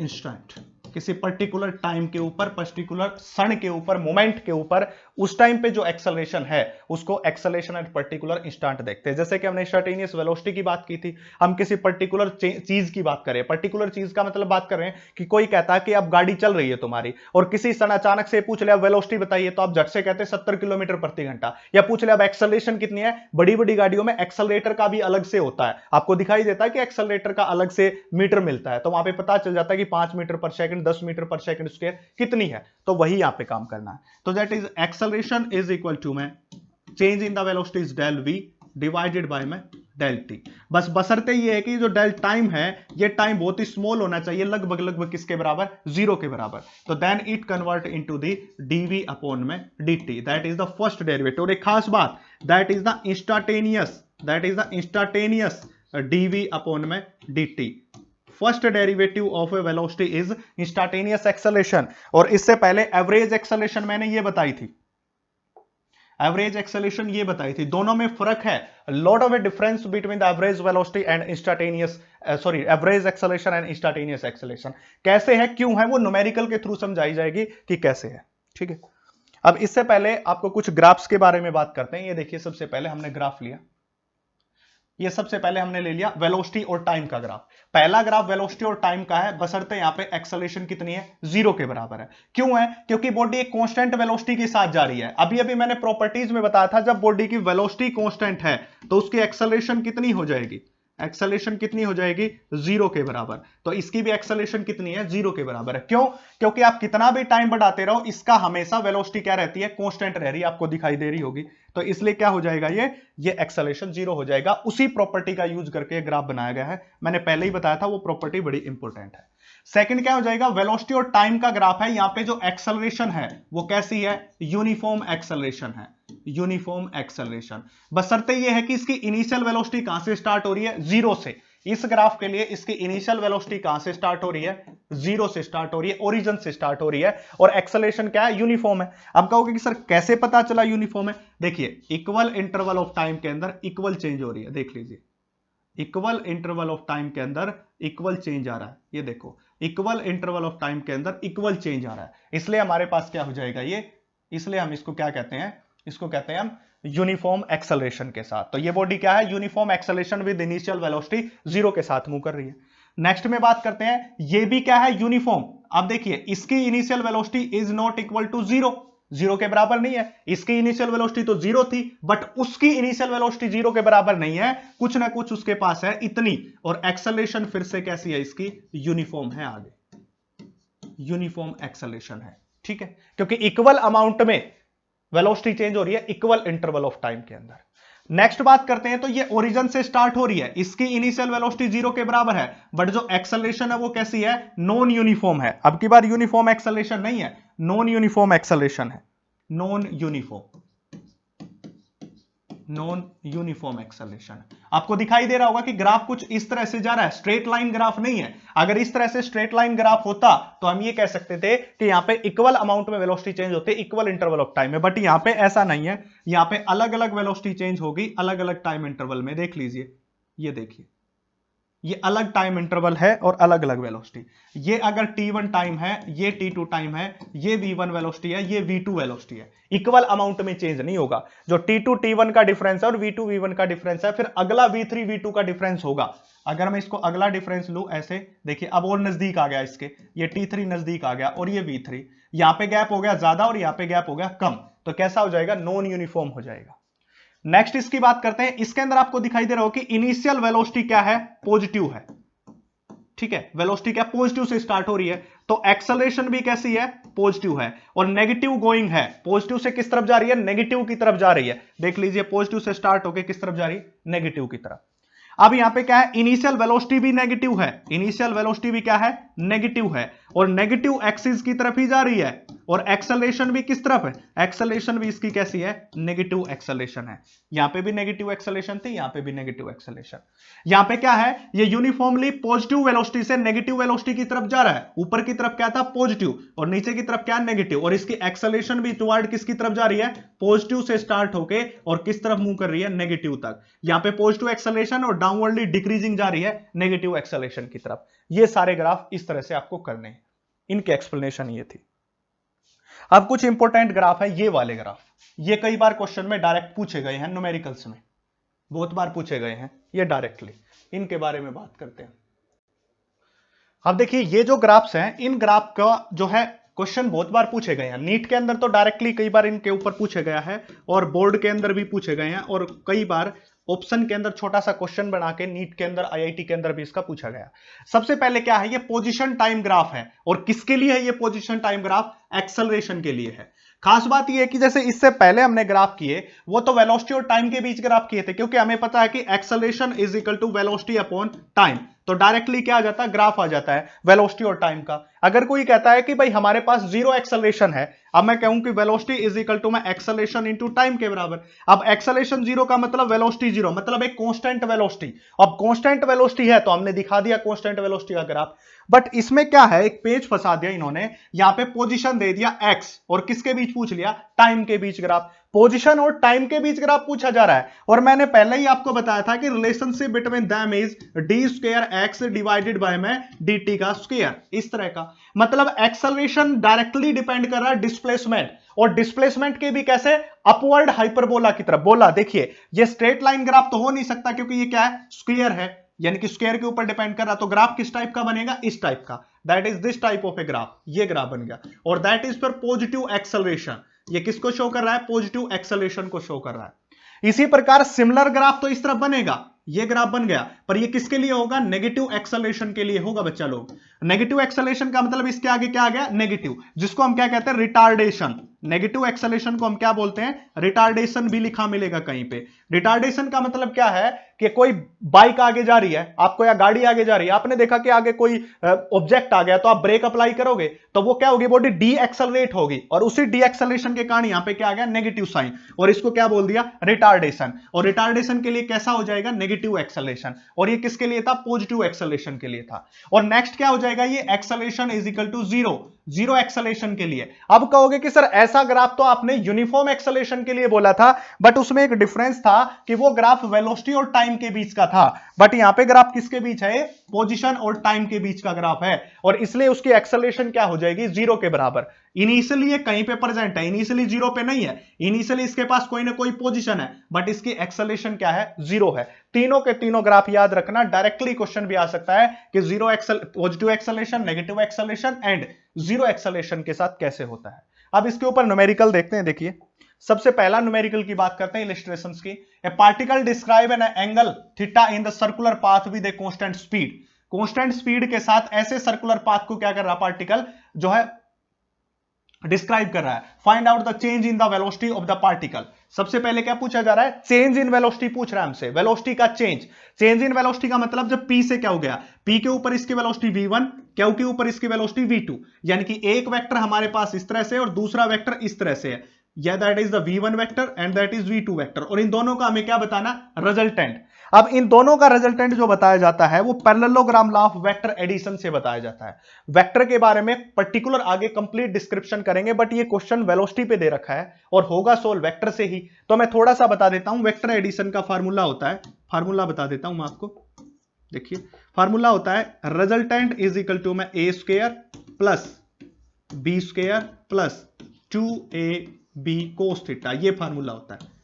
instant, किसी पर्टिकुलर टाइम के ऊपर, पर्टिकुलर क्षण के ऊपर, मोमेंट के ऊपर, उस टाइम पे जो एक्सेलरेशन है उसको एक्सेलरेशन एट पर्टिकुलर इंस्टेंट देखते हैं। जैसे कि हमने इंस्टेंटेनियस वेलोसिटी की बात की थी, हम किसी पर्टिकुलर चीज की बात करें, पर्टिकुलर चीज का मतलब बात कर रहे हैं कि कोई कहता है कि अब गाड़ी चल रही है तुम्हारी, और किसी क्षण अचानक से पूछ लिया वेलोसिटी बताइए, तो आप झट से कहते हैं 70 किलोमीटर प्रति घंटा, या पूछ लिया अब एक्सेलरेशन कितनी है। बड़ी बड़ी गाड़ियों में एक्सेलरेटर का भी अलग से होता है, आपको दिखाई देता है कि एक्सेलरेटर का अलग से मीटर मिलता है, तो वहां पे पता चल जाता है कि 5 metre per second, 10 metre per second square कितनी है, तो वही यहां पे काम करना है। तो that is acceleration is equal to में change in the velocity is del v divided by में डेल t। बस बशर्ते ये है कि जो डेल टाइम है ये टाइम बहुत ही स्मॉल होना चाहिए, लगभग लगभग किसके बराबर, 0 के बराबर। तो then it convert into the dv upon में dt, that is the first derivative. और एक खास बात, that is the instantaneous dv upon में dt। First derivative of a velocity is instantaneous acceleration. और इससे पहले एवरेज एक्सेलरेशन मैंने ये बताई थी, एवरेज एक्सेलरेशन ये बताई थी, दोनों में फर्क है, lot of A difference between the average velocity and instantaneous average acceleration and instantaneous acceleration. कैसे है, क्यों है, वो न्यूमेरिकल के थ्रू समझाई जाएगी कि कैसे है। ठीक है, अब इससे पहले आपको कुछ ग्राफ्स के बारे में बात करते हैं। ये देखिए, सबसे पहले हमने ग्राफ लिया, ये सबसे पहले हमने ले लिया वेलोसिटी और टाइम का ग्राफ। पहला ग्राफ वेलोसिटी और टाइम का है, बशर्ते यहां पे एक्सेलरेशन कितनी है, 0 के बराबर है। क्यों है, क्योंकि बॉडी एक कांस्टेंट वेलोसिटी के साथ जा रही है। अभी अभी मैंने प्रॉपर्टीज में बताया था, जब बॉडी की वेलोसिटी कांस्टेंट है तो उसकी एक्सेलरेशन कितनी हो जाएगी, एक्सेलरेशन कितनी हो जाएगी, 0 के बराबर। तो इसकी भी एक्सेलरेशन कितनी है, 0 के बराबर है। क्यों, क्योंकि आप कितना भी टाइम बढ़ाते रहो, इसका हमेशा वेलोसिटी क्या रहती है, कांस्टेंट रह रही है, आपको दिखाई दे रही होगी। तो इसलिए क्या हो जाएगा, ये एक्सेलरेशन 0 हो जाएगा। उसी प्रॉपर्टी का यूज करके ग्राफ बनाया गया है, मैंने पहले ही बताया था, वो प्रॉपर्टी बड़ी इंपॉर्टेंट है। सेकंड क्या हो जाएगा, वेलोसिटी और टाइम का ग्राफ है। यहां पे जो एक्सेलरेशन है वो कैसी है, यूनिफॉर्म एक्सेलरेशन है, यूनिफॉर्म एक्सेलरेशन। बशर्ते ये है कि इसकी इनिशियल वेलोसिटी कहां से स्टार्ट हो रही है, 0 से। इस ग्राफ के लिए इसकी इनिशियल वेलोसिटी कहां से स्टार्ट हो रही है, 0 से स्टार्ट हो रही है, ओरिजिन से स्टार्ट हो रही है, और एक्सेलरेशन क्या है, यूनिफॉर्म है। अब कहोगे कि सर कैसे पता चला यूनिफॉर्म है, देखिए इक्वल इंटरवल ऑफ टाइम के अंदर इक्वल चेंज हो रही है, देख लीजिए इक्वल इंटरवल ऑफ टाइम के अंदर इक्वल चेंज आ रहा है, ये देखो इक्वल इंटरवल ऑफ टाइम के अंदर इक्वल चेंज आ रहा है, इसलिए हमारे पास क्या हो जाएगा ये, इसलिए हम इसको क्या कहते हैं, इसको कहते हैं हम यूनिफॉर्म एक्सेलरेशन के साथ। तो ये बॉडी क्या है, uniform acceleration with initial velocity 0 के साथ मूव कर रही है। नेक्स्ट में बात करते हैं, ये भी क्या है, यूनिफॉर्म। अब देखिए इसकी initial velocity is not equal to 0, 0 के बराबर नहीं है। इसकी इनिशियल वेलोसिटी तो 0 थी, बट उसकी इनिशियल वेलोसिटी 0 के बराबर नहीं है, कुछ ना कुछ उसके पास है इतनी, और एक्सेलरेशन फिर से कैसी है, इसकी यूनिफॉर्म है, आगे यूनिफॉर्म एक्सेलरेशन है। ठीक है, क्योंकि इक्वल अमाउंट में वेलोसिटी चेंज हो रही है इक्वल इंटरवल ऑफ टाइम के अंदर। नेक्स्ट बात करते हैं, तो ये ओरिजिन से स्टार्ट हो रही है, इसकी इनिशियल वेलोसिटी 0 के बराबर है, बट जो एक्सेलरेशन है वो कैसी है, नॉन यूनिफॉर्म है। अब की बार यूनिफॉर्म एक्सेलरेशन नहीं है, नॉन यूनिफॉर्म एक्सेलरेशन है, non uniform. Non uniform acceleration. आपको दिखाई दे रहा होगा कि ग्राफ कुछ इस तरह से जा रहा है, स्ट्रेट लाइन ग्राफ नहीं है। अगर इस तरह से स्ट्रेट लाइन ग्राफ होता तो हम ये कह सकते थे कि यहां पे इक्वल अमाउंट में वेलोसिटी चेंज होती है इक्वल इंटरवल ऑफ टाइम में, बट यहां पे ऐसा नहीं है। यहां पे अलग अलग वेलोसिटी चेंज होगी अलग अलग टाइम इंटरवल में। देख लीजिए, ये देखिए, ये अलग टाइम इंटरवल है और अलग अलग वेलोसिटी। ये अगर t1 टाइम है, ये t2 टाइम है, ये v1 वेलोसिटी है, ये v2 वेलोसिटी है। इक्वल अमाउंट में चेंज नहीं होगा। जो t2 t1 का डिफरेंस है और v2 v1 का डिफरेंस है, फिर अगला v3 v2 का डिफरेंस होगा। अगर मैं इसको अगला डिफरेंस लूं ऐसे, देखिए अब और नजदीक आ गया इसके, ये t3 नजदीक आ गया और ये v3, यहां पे गैप हो गया ज्यादा और यहां पे गैप हो गया कम, तो कैसा हो जाएगा? नॉन यूनिफॉर्म हो जाएगा। नेक्स्ट इसकी बात करते हैं। इसके अंदर आपको दिखाई दे रहा हो कि इनिशियल वेलोसिटी क्या है? पॉजिटिव है। ठीक है, वेलोसिटी क्या पॉजिटिव से स्टार्ट हो रही है, तो एक्सेलरेशन भी कैसी है? पॉजिटिव है। और नेगेटिव गोइंग है, पॉजिटिव से किस तरफ जा रही है? नेगेटिव की तरफ जा रही है। देख लीजिए, पॉजिटिव से स्टार्ट होकर किस तरफ जा रही है? नेगेटिव की तरफ। अब यहां पे क्या है? इनिशियल वेलोसिटी भी नेगेटिव है। इनिशियल वेलोसिटी भी क्या है? नेगेटिव है, और नेगेटिव एक्सिस की तरफ ही जा रही है। और एक्सेलरेशन भी किस तरफ है? एक्सेलरेशन भी इसकी कैसी है? नेगेटिव एक्सेलरेशन है। यहां पे भी नेगेटिव एक्सेलरेशन थी, यहां पे भी नेगेटिव एक्सेलरेशन। यहां पे क्या है? ये यूनिफॉर्मली पॉजिटिव वेलोसिटी से नेगेटिव वेलोसिटी की तरफ जा रहा है। ऊपर की तरफ क्या था? पॉजिटिव, और नीचे की तरफ क्या? नेगेटिव। और इसकी एक्सेलरेशन भी टुवर्ड किसकी तरफ जा रही है? पॉजिटिव से स्टार्ट होके और किस तरफ मूव कर रही है? नेगेटिव तक। यहां पे पॉजिटिव एक्सेलरेशन और डाउनवर्डली डिक्रीजिंग जा रही है नेगेटिव एक्सेलरेशन की तरफ। ये सारे ग्राफ इस तरह से आपको करने हैं। इनकी एक्सप्लेनेशन ये थी। अब कुछ इंपॉर्टेंट ग्राफ है, ये वाले ग्राफ, ये कई बार क्वेश्चन में डायरेक्ट पूछे गए हैं, न्यूमेरिकल्स में बहुत बार पूछे गए हैं ये डायरेक्टली। इनके बारे में बात करते हैं। अब देखिए, ये जो ग्राफ्स हैं, इन ग्राफ का जो है क्वेश्चन बहुत बार पूछे गए हैं। नीट के अंदर तो डायरेक्टली कई बार इनके ऊपर पूछे गया है, और बोर्ड के अंदर भी पूछे गए हैं, और कई बार ऑप्शन के अंदर छोटा सा क्वेश्चन बना के नीट के अंदर, आईआईटी के अंदर भी इसका पूछा गया। सबसे पहले क्या है? ये पोजीशन टाइम ग्राफ है। और किसके लिए है ये पोजीशन टाइम ग्राफ? एक्सेलरेशन के लिए है। खास बात यह है कि जैसे इससे पहले हमने ग्राफ किए, वो तो वेलोसिटी और टाइम के बीच ग्राफ किए थे, क्योंकि हमें पता है कि acceleration is equal to velocity upon time. तो डायरेक्टली क्या आ जाता है? ग्राफ आ जाता है वेलोसिटी और टाइम का। अगर कोई कहता है कि भाई हमारे पास जीरो एक्सेलरेशन है, अब मैं कहूं कि वेलोसिटी इज इक्वल टू मैं एक्सेलरेशन इनटू टाइम के बराबर। अब एक्सेलरेशन जीरो का मतलब वेलोसिटी जीरो, मतलब एक कांस्टेंट वेलोसिटी। अब कांस्टेंट वेलोसिटी है तो हमने दिखा दिया कांस्टेंट वेलोसिटी का ग्राफ। बट इसमें क्या है? एक पेज फंसा दिया इन्होंने, यहां पे पोजीशन दे दिया x, और किसके बीच पूछ लिया? टाइम के बीच ग्राफ। पोजीशन और टाइम के बीच ग्राफ पूछा जा रहा है, और मैंने पहले ही आपको बताया था कि relationship between them is D square x divided by में डी टी का स्क्वायर। इस तरह का मतलब एक्सेलरेशन डायरेक्टली डिपेंड कर रहा है डिस्प्लेसमेंट, और डिस्प्लेसमेंट के भी कैसे? अपवर्ड हाइपरबोला की तरफ। बोला देखिए, ये स्ट्रेट लाइन ग्राफ तो हो नहीं सकता, क्योंकि ये क्या है? स्क्वायर है, यानी कि स्क्वायर के ऊपर डिपेंड कर रहा। तो ग्राफ किस टाइप का बनेगा? इस टाइप का। That is this type of a graph. ये ग्राफ बन गया, और that is for positive acceleration. ये किसको शो कर रहा है? पॉजिटिव एक्सेलरेशन को शो कर रहा है। इसी प्रकार सिमिलर ग्राफ तो इस तरफ बनेगा, ये ग्राफ बन गया, पर ये किसके लिए होगा? नेगेटिव एक्सेलरेशन के लिए होगा बच्चा लोग। नेगेटिव एक्सेलरेशन का मतलब इसके आगे क्या आ गया? नेगेटिव, जिसको हम क्या कहते हैं? रिटार्डेशन। नेगेटिव एक्सेलरेशन को हम क्या बोलते हैं? रिटार्डेशन भी लिखा मिलेगा कहीं पे। रिटार्डेशन का मतलब क्या है? कि कोई बाइक आगे जा रही है आपको, या गाड़ी आगे जा रही है, आपने देखा कि आगे कोई ऑब्जेक्ट आ गया, तो आप ब्रेक अप्लाई करोगे तो वो क्या होगी? बॉडी डी एक्सेलरेट होगी, और उसी डी एक्सेलरेशन के कारण यहां पे क्या आ गया? नेगेटिव साइन, और इसको क्या बोल दिया? रिटार्डेशन। और रिटार्डेशन के लिए कैसा हो जाएगा? Negative acceleration. और ये किसके लिए था? पॉजिटिव एक्सेलरेशन के लिए था। और नेक्स्ट क्या हो जाएगा? ये acceleration is equal to zero, zero acceleration के लिए। अब कहोगे कि सर ऐसा ग्राफ तो आपने यूनिफॉर्म एक्सेलरेशन के लिए बोला था, बट उसमें एक डिफरेंस था कि वो ग्राफ वेलोसिटी और टाइम के बीच का था, बट यहां पे ग्राफ किसके बीच है? पोजीशन और टाइम के बीच का ग्राफ है, और इसलिए उसकी एक्सेलरेशन क्या हो जाएगी? जीरो के बराबर। इनिशियली ये कहीं पे प्रेजेंट है, इनिशियली जीरो पे नहीं है, इनिशियली इसके पास कोई ना कोई पोजीशन है, बट इसकी एक्सेलरेशन क्या है? जीरो है। तीनों के तीनों ग्राफ याद रखना, डायरेक्टली क्वेश्चन भी आ सकता है कि zero positive acceleration, negative acceleration and zero acceleration के साथ कैसे होता है। अब इसके ऊपर न्यूमेरिकल देखते हैं। देखिए, सबसे पहला न्यूमेरिकल की बात करते हैं इलस्ट्रेशंस की। ए particle describe an angle theta in the circular path with a constant speed. Constant speed के साथ ऐसे सर्कुलर पाथ को क्या कर रहा पार्टिकल जो है डिस्क्राइब कर रहा है। Find out the change in the velocity of the particle. सबसे पहले क्या पूछा जा रहा है? चेंज इन वेलोसिटी पूछ रहा है हमसे, वेलोसिटी का चेंज। चेंज इन वेलोसिटी का मतलब जब p से क्या हो गया? p के ऊपर इसकी वेलोसिटी v1, q के ऊपर इसकी वेलोसिटी v2, यानी कि एक वेक्टर हमारे पास इस तरह से और दूसरा वेक्टर इस तरह से है। या that is the v1 vector and that is v2 vector, और इन दोनों का हमें क्या बताना, रिजल्टेंट। अब इन दोनों का रिजल्टेंट जो बताया जाता है वो parallelogram law of vector addition से बताया जाता है। वेक्टर के बारे में पर्टिकुलर आगे कंप्लीट डिस्क्रिप्शन करेंगे, बट ये क्वेश्चन वेलोसिटी पे दे रखा है और होगा सोल्व वेक्टर से ही, तो मैं थोड़ा सा बता देता हूं। वेक्टर एडिशन का फार्मूला होता है, फार्मूला बता देता हूं मैं आपको, देखिए फार्मूला होता है रिजल्टेंट इज इक्वल टू में a square plus b square plus 2ab cos theta, ये फार्मूला होता है,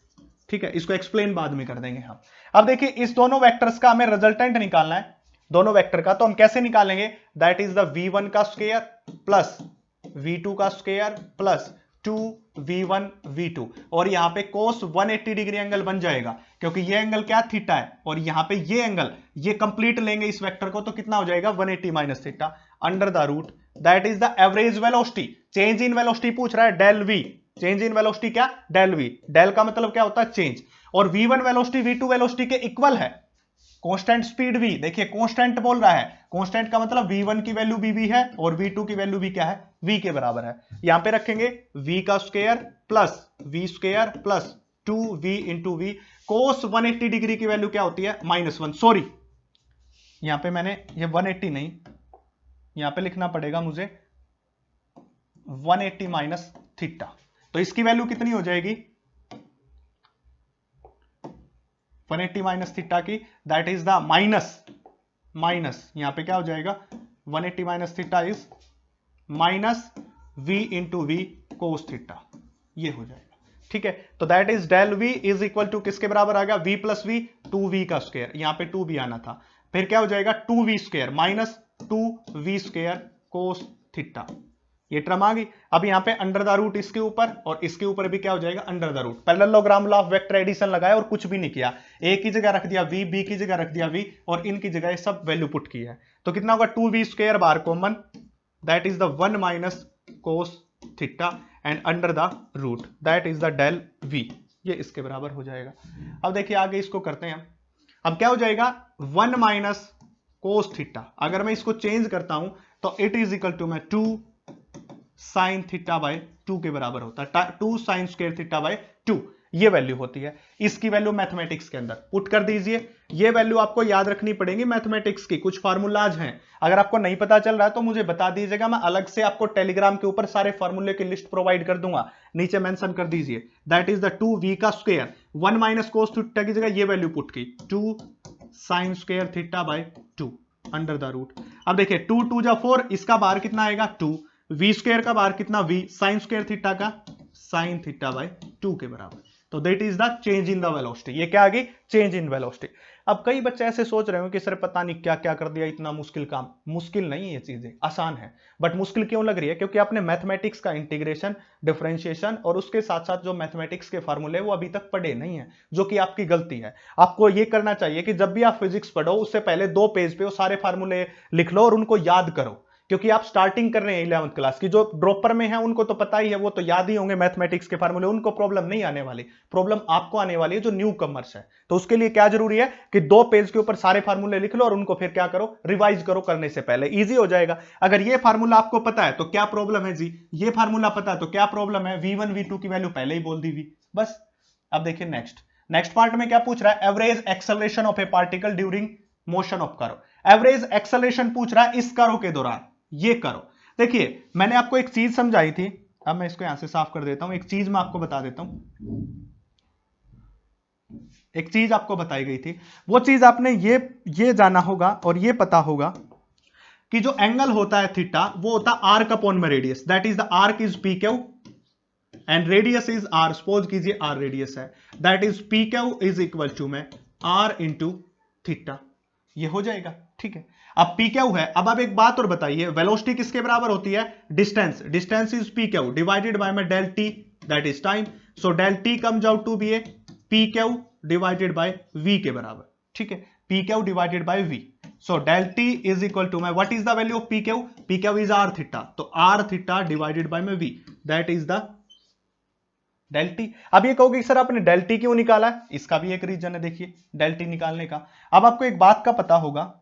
ठीक है। इसको एक्सप्लेन बाद में कर देंगे हम। अब देखिए इस दोनों वेक्टर्स का हमें रिजल्टेंट निकालना है, दोनों वेक्टर का, तो हम कैसे निकालेंगे, दैट इज द v1 का स्क्वायर प्लस v2 का स्क्वायर प्लस 2v1 v2, और यहां पे cos 180 डिग्री एंगल बन जाएगा, क्योंकि ये एंगल क्या थीटा है, और यहां पे ये एंगल, ये कंप्लीट लेंगे इस वेक्टर को, तो कितना हो जाएगा 180 minus theta under the root, that is the average velocity. Change in velocity पूछ रहा है, del v, change in velocity क्या, डेल v, डेल का मतलब क्या होता है चेंज, और v1 वेलोसिटी v2 वेलोसिटी के इक्वल है, कांस्टेंट स्पीड v, देखिए कांस्टेंट बोल रहा है, कांस्टेंट का मतलब v1 की वैल्यू v है और v2 की वैल्यू भी क्या है, v के बराबर है। यहां पे रखेंगे v का square plus v square plus 2v into v, कोस 180 डिग्री की वैल्यू क्या होती है -1, सॉरी यहां पे मैंने ये 180 नहीं, यहां पे लिखना पड़ेगा मुझे 180 माइनस थीटा, तो इसकी वैल्यू कितनी हो जाएगी 180 माइनस थीटा की, दैट इज द माइनस यहां पे क्या हो जाएगा 180 minus theta is minus v into v cos theta, ये हो जाएगा, ठीक है। तो that is del v is equal to किसके बराबर आ गया, v प्लस v, 2v का स्क्वायर, यहां पे 2 भी आना था, फिर क्या हो जाएगा 2v square minus 2v square कोस थीटा, ये टर्म आ गई। अब यहां पे अंडर द रूट इसके ऊपर और इसके ऊपर भी क्या हो जाएगा under the root, parallelogram law of vector addition लगाया और कुछ भी नहीं किया, ए की जगह रख दिया v, b की जगह रख दिया v, और इनकी जगह सब वैल्यू पुट की है, तो कितना होगा 2v स्क्वायर बार common, that is the 1 minus cos theta and under the root, that is the del v, ये इसके बराबर हो जाएगा। अब देखिए आगे इसको करते हैं, अब क्या हो जाएगा 1 माइनस कोस थीटा, अगर मैं इसको चेंज करता हूं तो it is equal to 2 sine theta by 2 के बराबर होता है, 2 साइन स्क्वायर थीटा बाय 2, ये वैल्यू होती है। इसकी वैल्यू मैथमेटिक्स के अंदर पुट कर दीजिए, ये वैल्यू आपको याद रखनी पड़ेगी मैथमेटिक्स की, कुछ फार्मूलाज हैं, अगर आपको नहीं पता चल रहा है तो मुझे बता दीजिएगा, मैं अलग से आपको टेलीग्राम के ऊपर सारे फार्मूले की लिस्ट प्रोवाइड कर दूंगा, नीचे मेंशन कर दीजिए, दैट इज द 2v का स्क्वायर 1 माइनस कोस थीटा की जगह ये वैल्यू पुट की 2 sine square theta by 2 under the root. अब देखिए 2 2 जा 4, इसका बार कितना आएगा 2, v स्क्वायर का बार कितना v, साइन स्क्वायर थीटा का साइन थीटा बाय 2 के बराबर, तो that is the change in the velocity, ये क्या आ गई चेंज इन वेलोसिटी। अब कई बच्चे ऐसे सोच रहे हो कि सर पता नहीं क्या क्या कर दिया, इतना मुश्किल काम, मुश्किल नहीं है, ये चीजें आसान है, बट मुश्किल क्यों लग रही है, क्योंकि आपने मैथमेटिक्स का इंटीग्रेशन, डिफरेंशिएशन और उसके साथ साथ जो मैथमेटिक्स के फार्मूले वो अभी तक पढ़े नहीं है, जो कि आपकी गलती है। आपको ये करना चाहिए कि जब भी आप फिजिक्स पढ़ो उससे पहले 2 पेज पे वो सारे फार्मूले लिख लो और उनको याद करो, क्योंकि आप स्टार्टिंग कर रहे हैं 11th क्लास की, जो ड्रॉपर में है उनको तो पता ही है, वो तो याद ही होंगे मैथमेटिक्स के फार्मूले, उनको प्रॉब्लम नहीं आने वाली, प्रॉब्लम आपको आने वाली है जो न्यू कमर्स है। तो उसके लिए क्या जरूरी है कि 2 पेज के ऊपर सारे फार्मूले लिख लो और उनको फिर क्या करो रिवाइज करो, करने से पहले इजी हो जाएगा। अगर ये फार्मूला आपको पता है तो क्या प्रॉब्लम है जी, ये फार्मूला पता है तो क्या प्रॉब्लम है, v1 v2 की वैल्यू पहले ही बोल दी हुई, बस। अब देखिए नेक्स्ट पार्ट में क्या पूछ रहा है, average acceleration of a particle during motion of curve, average acceleration पूछ रहा है इस कर्व के दौरान, ये करो। देखिए मैंने आपको एक चीज समझाई थी, अब मैं इसको यहां से साफ कर देता हूं, एक चीज मैं आपको बता देता हूं, एक चीज आपको बताई गई थी, वो चीज आपने ये जाना होगा और ये पता होगा कि जो एंगल होता है थीटा वो होता है आर्क अपॉन में radius, that is the arc is P Q and radius is R, suppose कीजिए आर रेडियस है, that is P Q is equal to में आर इंटू थीटा, ये हो जाएगा, ठीक है। अब पी क्यू है, अब आप एक बात और बताइए, वेलोसिटी किसके बराबर होती है, distance, distance is P q divided by में del t, that is time, so del t comes out to be a p q divided by v के बराबर, ठीक है, p q divided by v, so del t is equal to में what is the value of p Q is r theta, तो r theta divided by में v, that is the del t. अब ये कहोगे sir आपने del T क्यों निकाला है, इसका भी एक रीजन है, देखिए डेल टी निकालने का। अब आपको एक बात का पता होगा,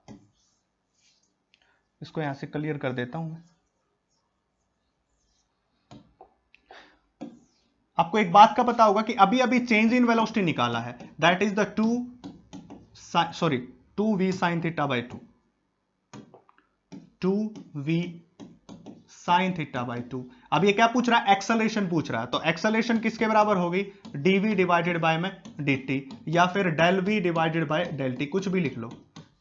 इसको यहां से क्लियर कर देता हूं मैं, आपको एक बात का पता होगा कि अभी अभी चेंज इन वेलोसिटी निकाला है, that is the 2v sin theta by 2v sin theta by 2। अब ये क्या पूछ रहा है, एक्सेलरेशन पूछ रहा है, तो एक्सेलरेशन किसके बराबर होगी, dv डिवाइडेड बाय में dt, या फिर del v divided by del t, कुछ भी लिख लो,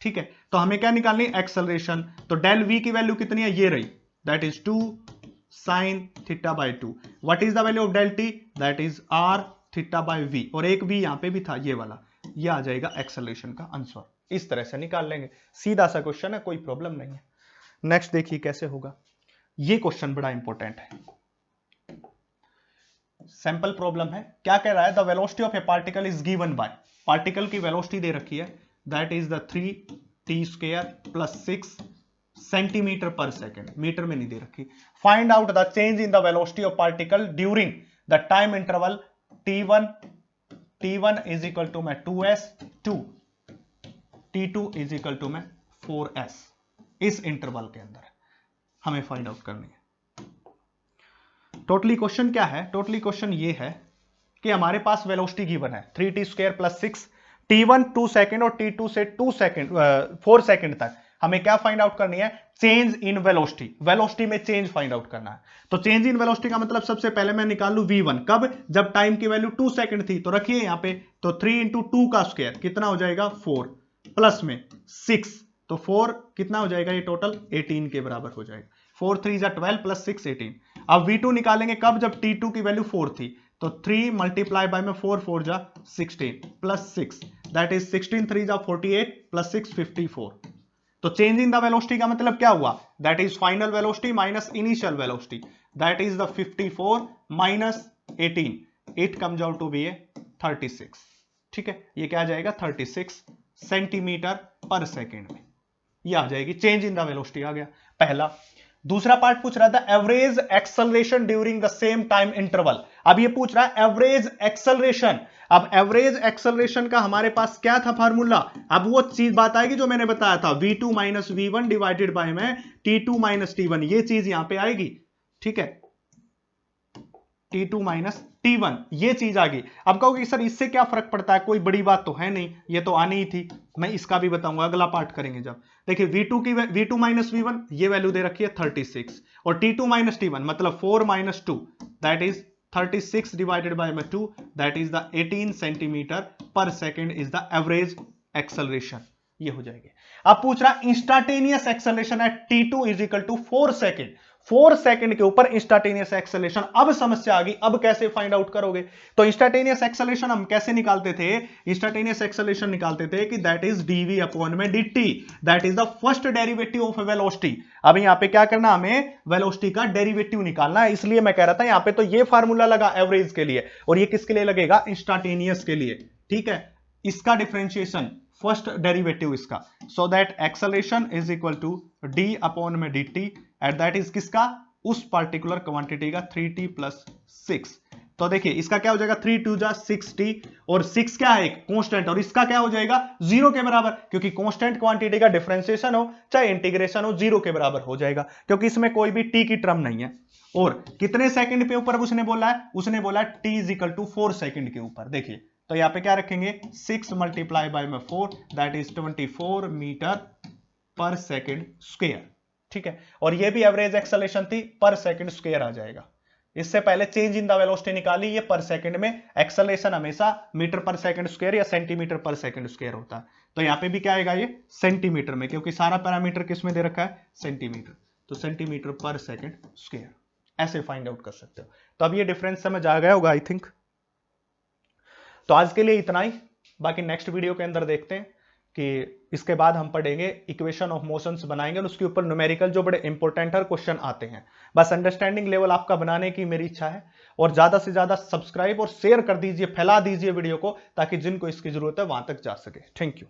ठीक है। तो हमें क्या निकालनी है, एक्सेलरेशन। तो डेल v की वैल्यू कितनी है, ये रही, that is 2 sin theta by 2। What is the value of del t, that is r theta by v, और एक v यहां पे भी था, ये वाला, ये आ जाएगा एक्सेलरेशन का आंसर। इस तरह से निकाल लेंगे, सीधा सा क्वेश्चन है, कोई प्रॉब्लम नहीं है। नेक्स्ट देखिए कैसे होगा, ये क्वेश्चन बड़ा इंपॉर्टेंट है, सैंपल प्रॉब्लम है। क्या कह रहा है, the velocity of a particle is given by, particle की वेलोसिटी दे रखी है, that is the 3t² plus 6 centimetre per second, metre में नहीं दे रखी। Find out the change in the velocity of particle during the time interval t1 is equal to में 2s 2, t2 is equal to में 4s। इस interval के अंदर हमें फाइंड आउट करनी है। टोटली क्वेश्चन क्या है, टोटली क्वेश्चन ये है कि हमारे पास वेलोसिटी गिवन है 3t² प्लस 6, t1 2 सेकेंड और t2 से 4 सेकेंड तक हमें क्या फाइंड आउट करनी है, चेंज इन वेलोसिटी, वेलोसिटी में चेंज फाइंड आउट करना है। तो चेंज इन वेलोसिटी का मतलब सबसे पहले मैं निकाल लूं v1, कब, जब टाइम की वैल्यू 2 सेकेंड थी, तो रखिए यहां पे, तो 3 इंटू 2 का स्क्वायर कितना हो जाएगा 4, प्लस में 6, तो 4 कितना हो जाएगा, ये टोटल 18 के बराबर हो जाएगा, 4 3 जा 12 प्लस 6 18। अब v2 निकालेंगे कब, जब t2 की वैल्यू 4 थी, तो 3 मल्टीप्लाई बाय में 4 4 जा 16 प्लस 6, दैट इज 16 3 जा 48 प्लस 6 54। तो चेंज इन द वेलोसिटी का मतलब क्या हुआ, that is final velocity minus initial velocity, that is the 54 minus 18, 8 comes out to be 36, ठीक है, ये क्या आ जाएगा 36 सेंटीमीटर पर सेकेंड में, ये आ जाएगी चेंज इन द वेलोसिटी, आ गया पहला। दूसरा पार्ट पूछ रहा था average acceleration during the same time interval. अब ये पूछ रहा है एवरेज एक्सेलरेशन। अब एवरेज एक्सेलरेशन का हमारे पास क्या था फार्मूला, अब वो चीज बात आएगी जो मैंने बताया था, v2 minus v1 divided by में t2 माइनस t1, ये चीज यहां पे आएगी, ठीक है, t2 माइनस t1, ये चीज आ गई। अब कहोगे सर इससे क्या फर्क पड़ता है, कोई बड़ी बात तो है नहीं, ये तो आनी ही थी, मैं इसका भी बताऊंगा, अगला पार्ट करेंगे जब। देखिए v2 माइनस v1 ये वैल्यू दे रखी है 36, और t2 माइनस t1 मतलब 4 minus 2, that is 36 divided by 2, that is the 18 centimetre per second is the average acceleration, ये हो जाएगी। अब पूछ रहा instantaneous acceleration at t2 is equal to 4 second, 4 second के ऊपर इंस्टांटेनियस एक्सेलरेशन। अब समस्या आ गई, अब कैसे फाइंड आउट करोगे, तो इंस्टांटेनियस एक्सेलरेशन हम कैसे निकालते थे, इंस्टांटेनियस एक्सेलरेशन निकालते थे कि दैट इज dv अपॉन में dt, that is the first derivative of velocity. अब यहां पे क्या करना, हमें वेलोसिटी का डेरिवेटिव निकालना है, इसलिए मैं कह रहा था यहां पे तो ये फार्मूला लगा एवरेज के लिए, और ये किसके लिए लगेगा, इंस्टांटेनियस के लिए, ठीक है। इसका डिफरेंशिएशन फर्स्ट डेरिवेटिव इसका, so that acceleration is equal to d upon में dt एट दैट इज किसका, उस पार्टिकुलर क्वांटिटी का 3t प्लस 6। तो देखिए इसका क्या हो जाएगा 3 2 जा 6t, और 6 क्या है, एक कांस्टेंट, और इसका क्या हो जाएगा 0 के बराबर, क्योंकि कांस्टेंट क्वांटिटी का डिफरेंशिएशन हो चाहे इंटीग्रेशन हो 0 के बराबर हो जाएगा, क्योंकि इसमें कोई भी t की टर्म नहीं है। और कितने सेकंड पे ऊपर उसने बोला है, उसने बोला t is equal to 4 second के ऊपर। देखिए तो यहां पे क्या रखेंगे 6 मल्टीप्लाई बाय में 4, that is 24 metre per second square, ठीक है। और ये भी एवरेज एक्सेलरेशन थी, पर सेकंड स्क्वायर आ जाएगा। इससे पहले चेंज इन द वेलोसिटी निकाली, ये पर सेकंड में, एक्सेलरेशन हमेशा मीटर पर सेकंड स्क्वायर या सेंटीमीटर पर सेकंड स्क्वायर होता है, तो यहां पे भी क्या आएगा ये सेंटीमीटर में, क्योंकि सारा पैरामीटर किस में दे रखा है, सेंटीमीटर, तो सेंटीमीटर पर सेकंड स्क्वायर, ऐसे फाइंड आउट कर सकते हो। तो अब ये डिफरेंस समझ आ गया होगा आई थिंक। तो आज के लिए इतना ही, बाकी नेक्स्ट वीडियो के अंदर देखते हैं कि इसके बाद हम पढ़ेंगे इक्वेशन ऑफ मोशंस बनाएंगे, और उसके ऊपर न्यूमेरिकल जो बड़े इंपॉर्टेंट है क्वेश्चन आते हैं। बस अंडरस्टैंडिंग लेवल आपका बनाने की मेरी इच्छा है, और ज्यादा से ज्यादा सब्सक्राइब और शेयर कर दीजिए, फैला दीजिए वीडियो को, ताकि जिनको इसकी जरूरत है वहां तक जा सके। Thank you.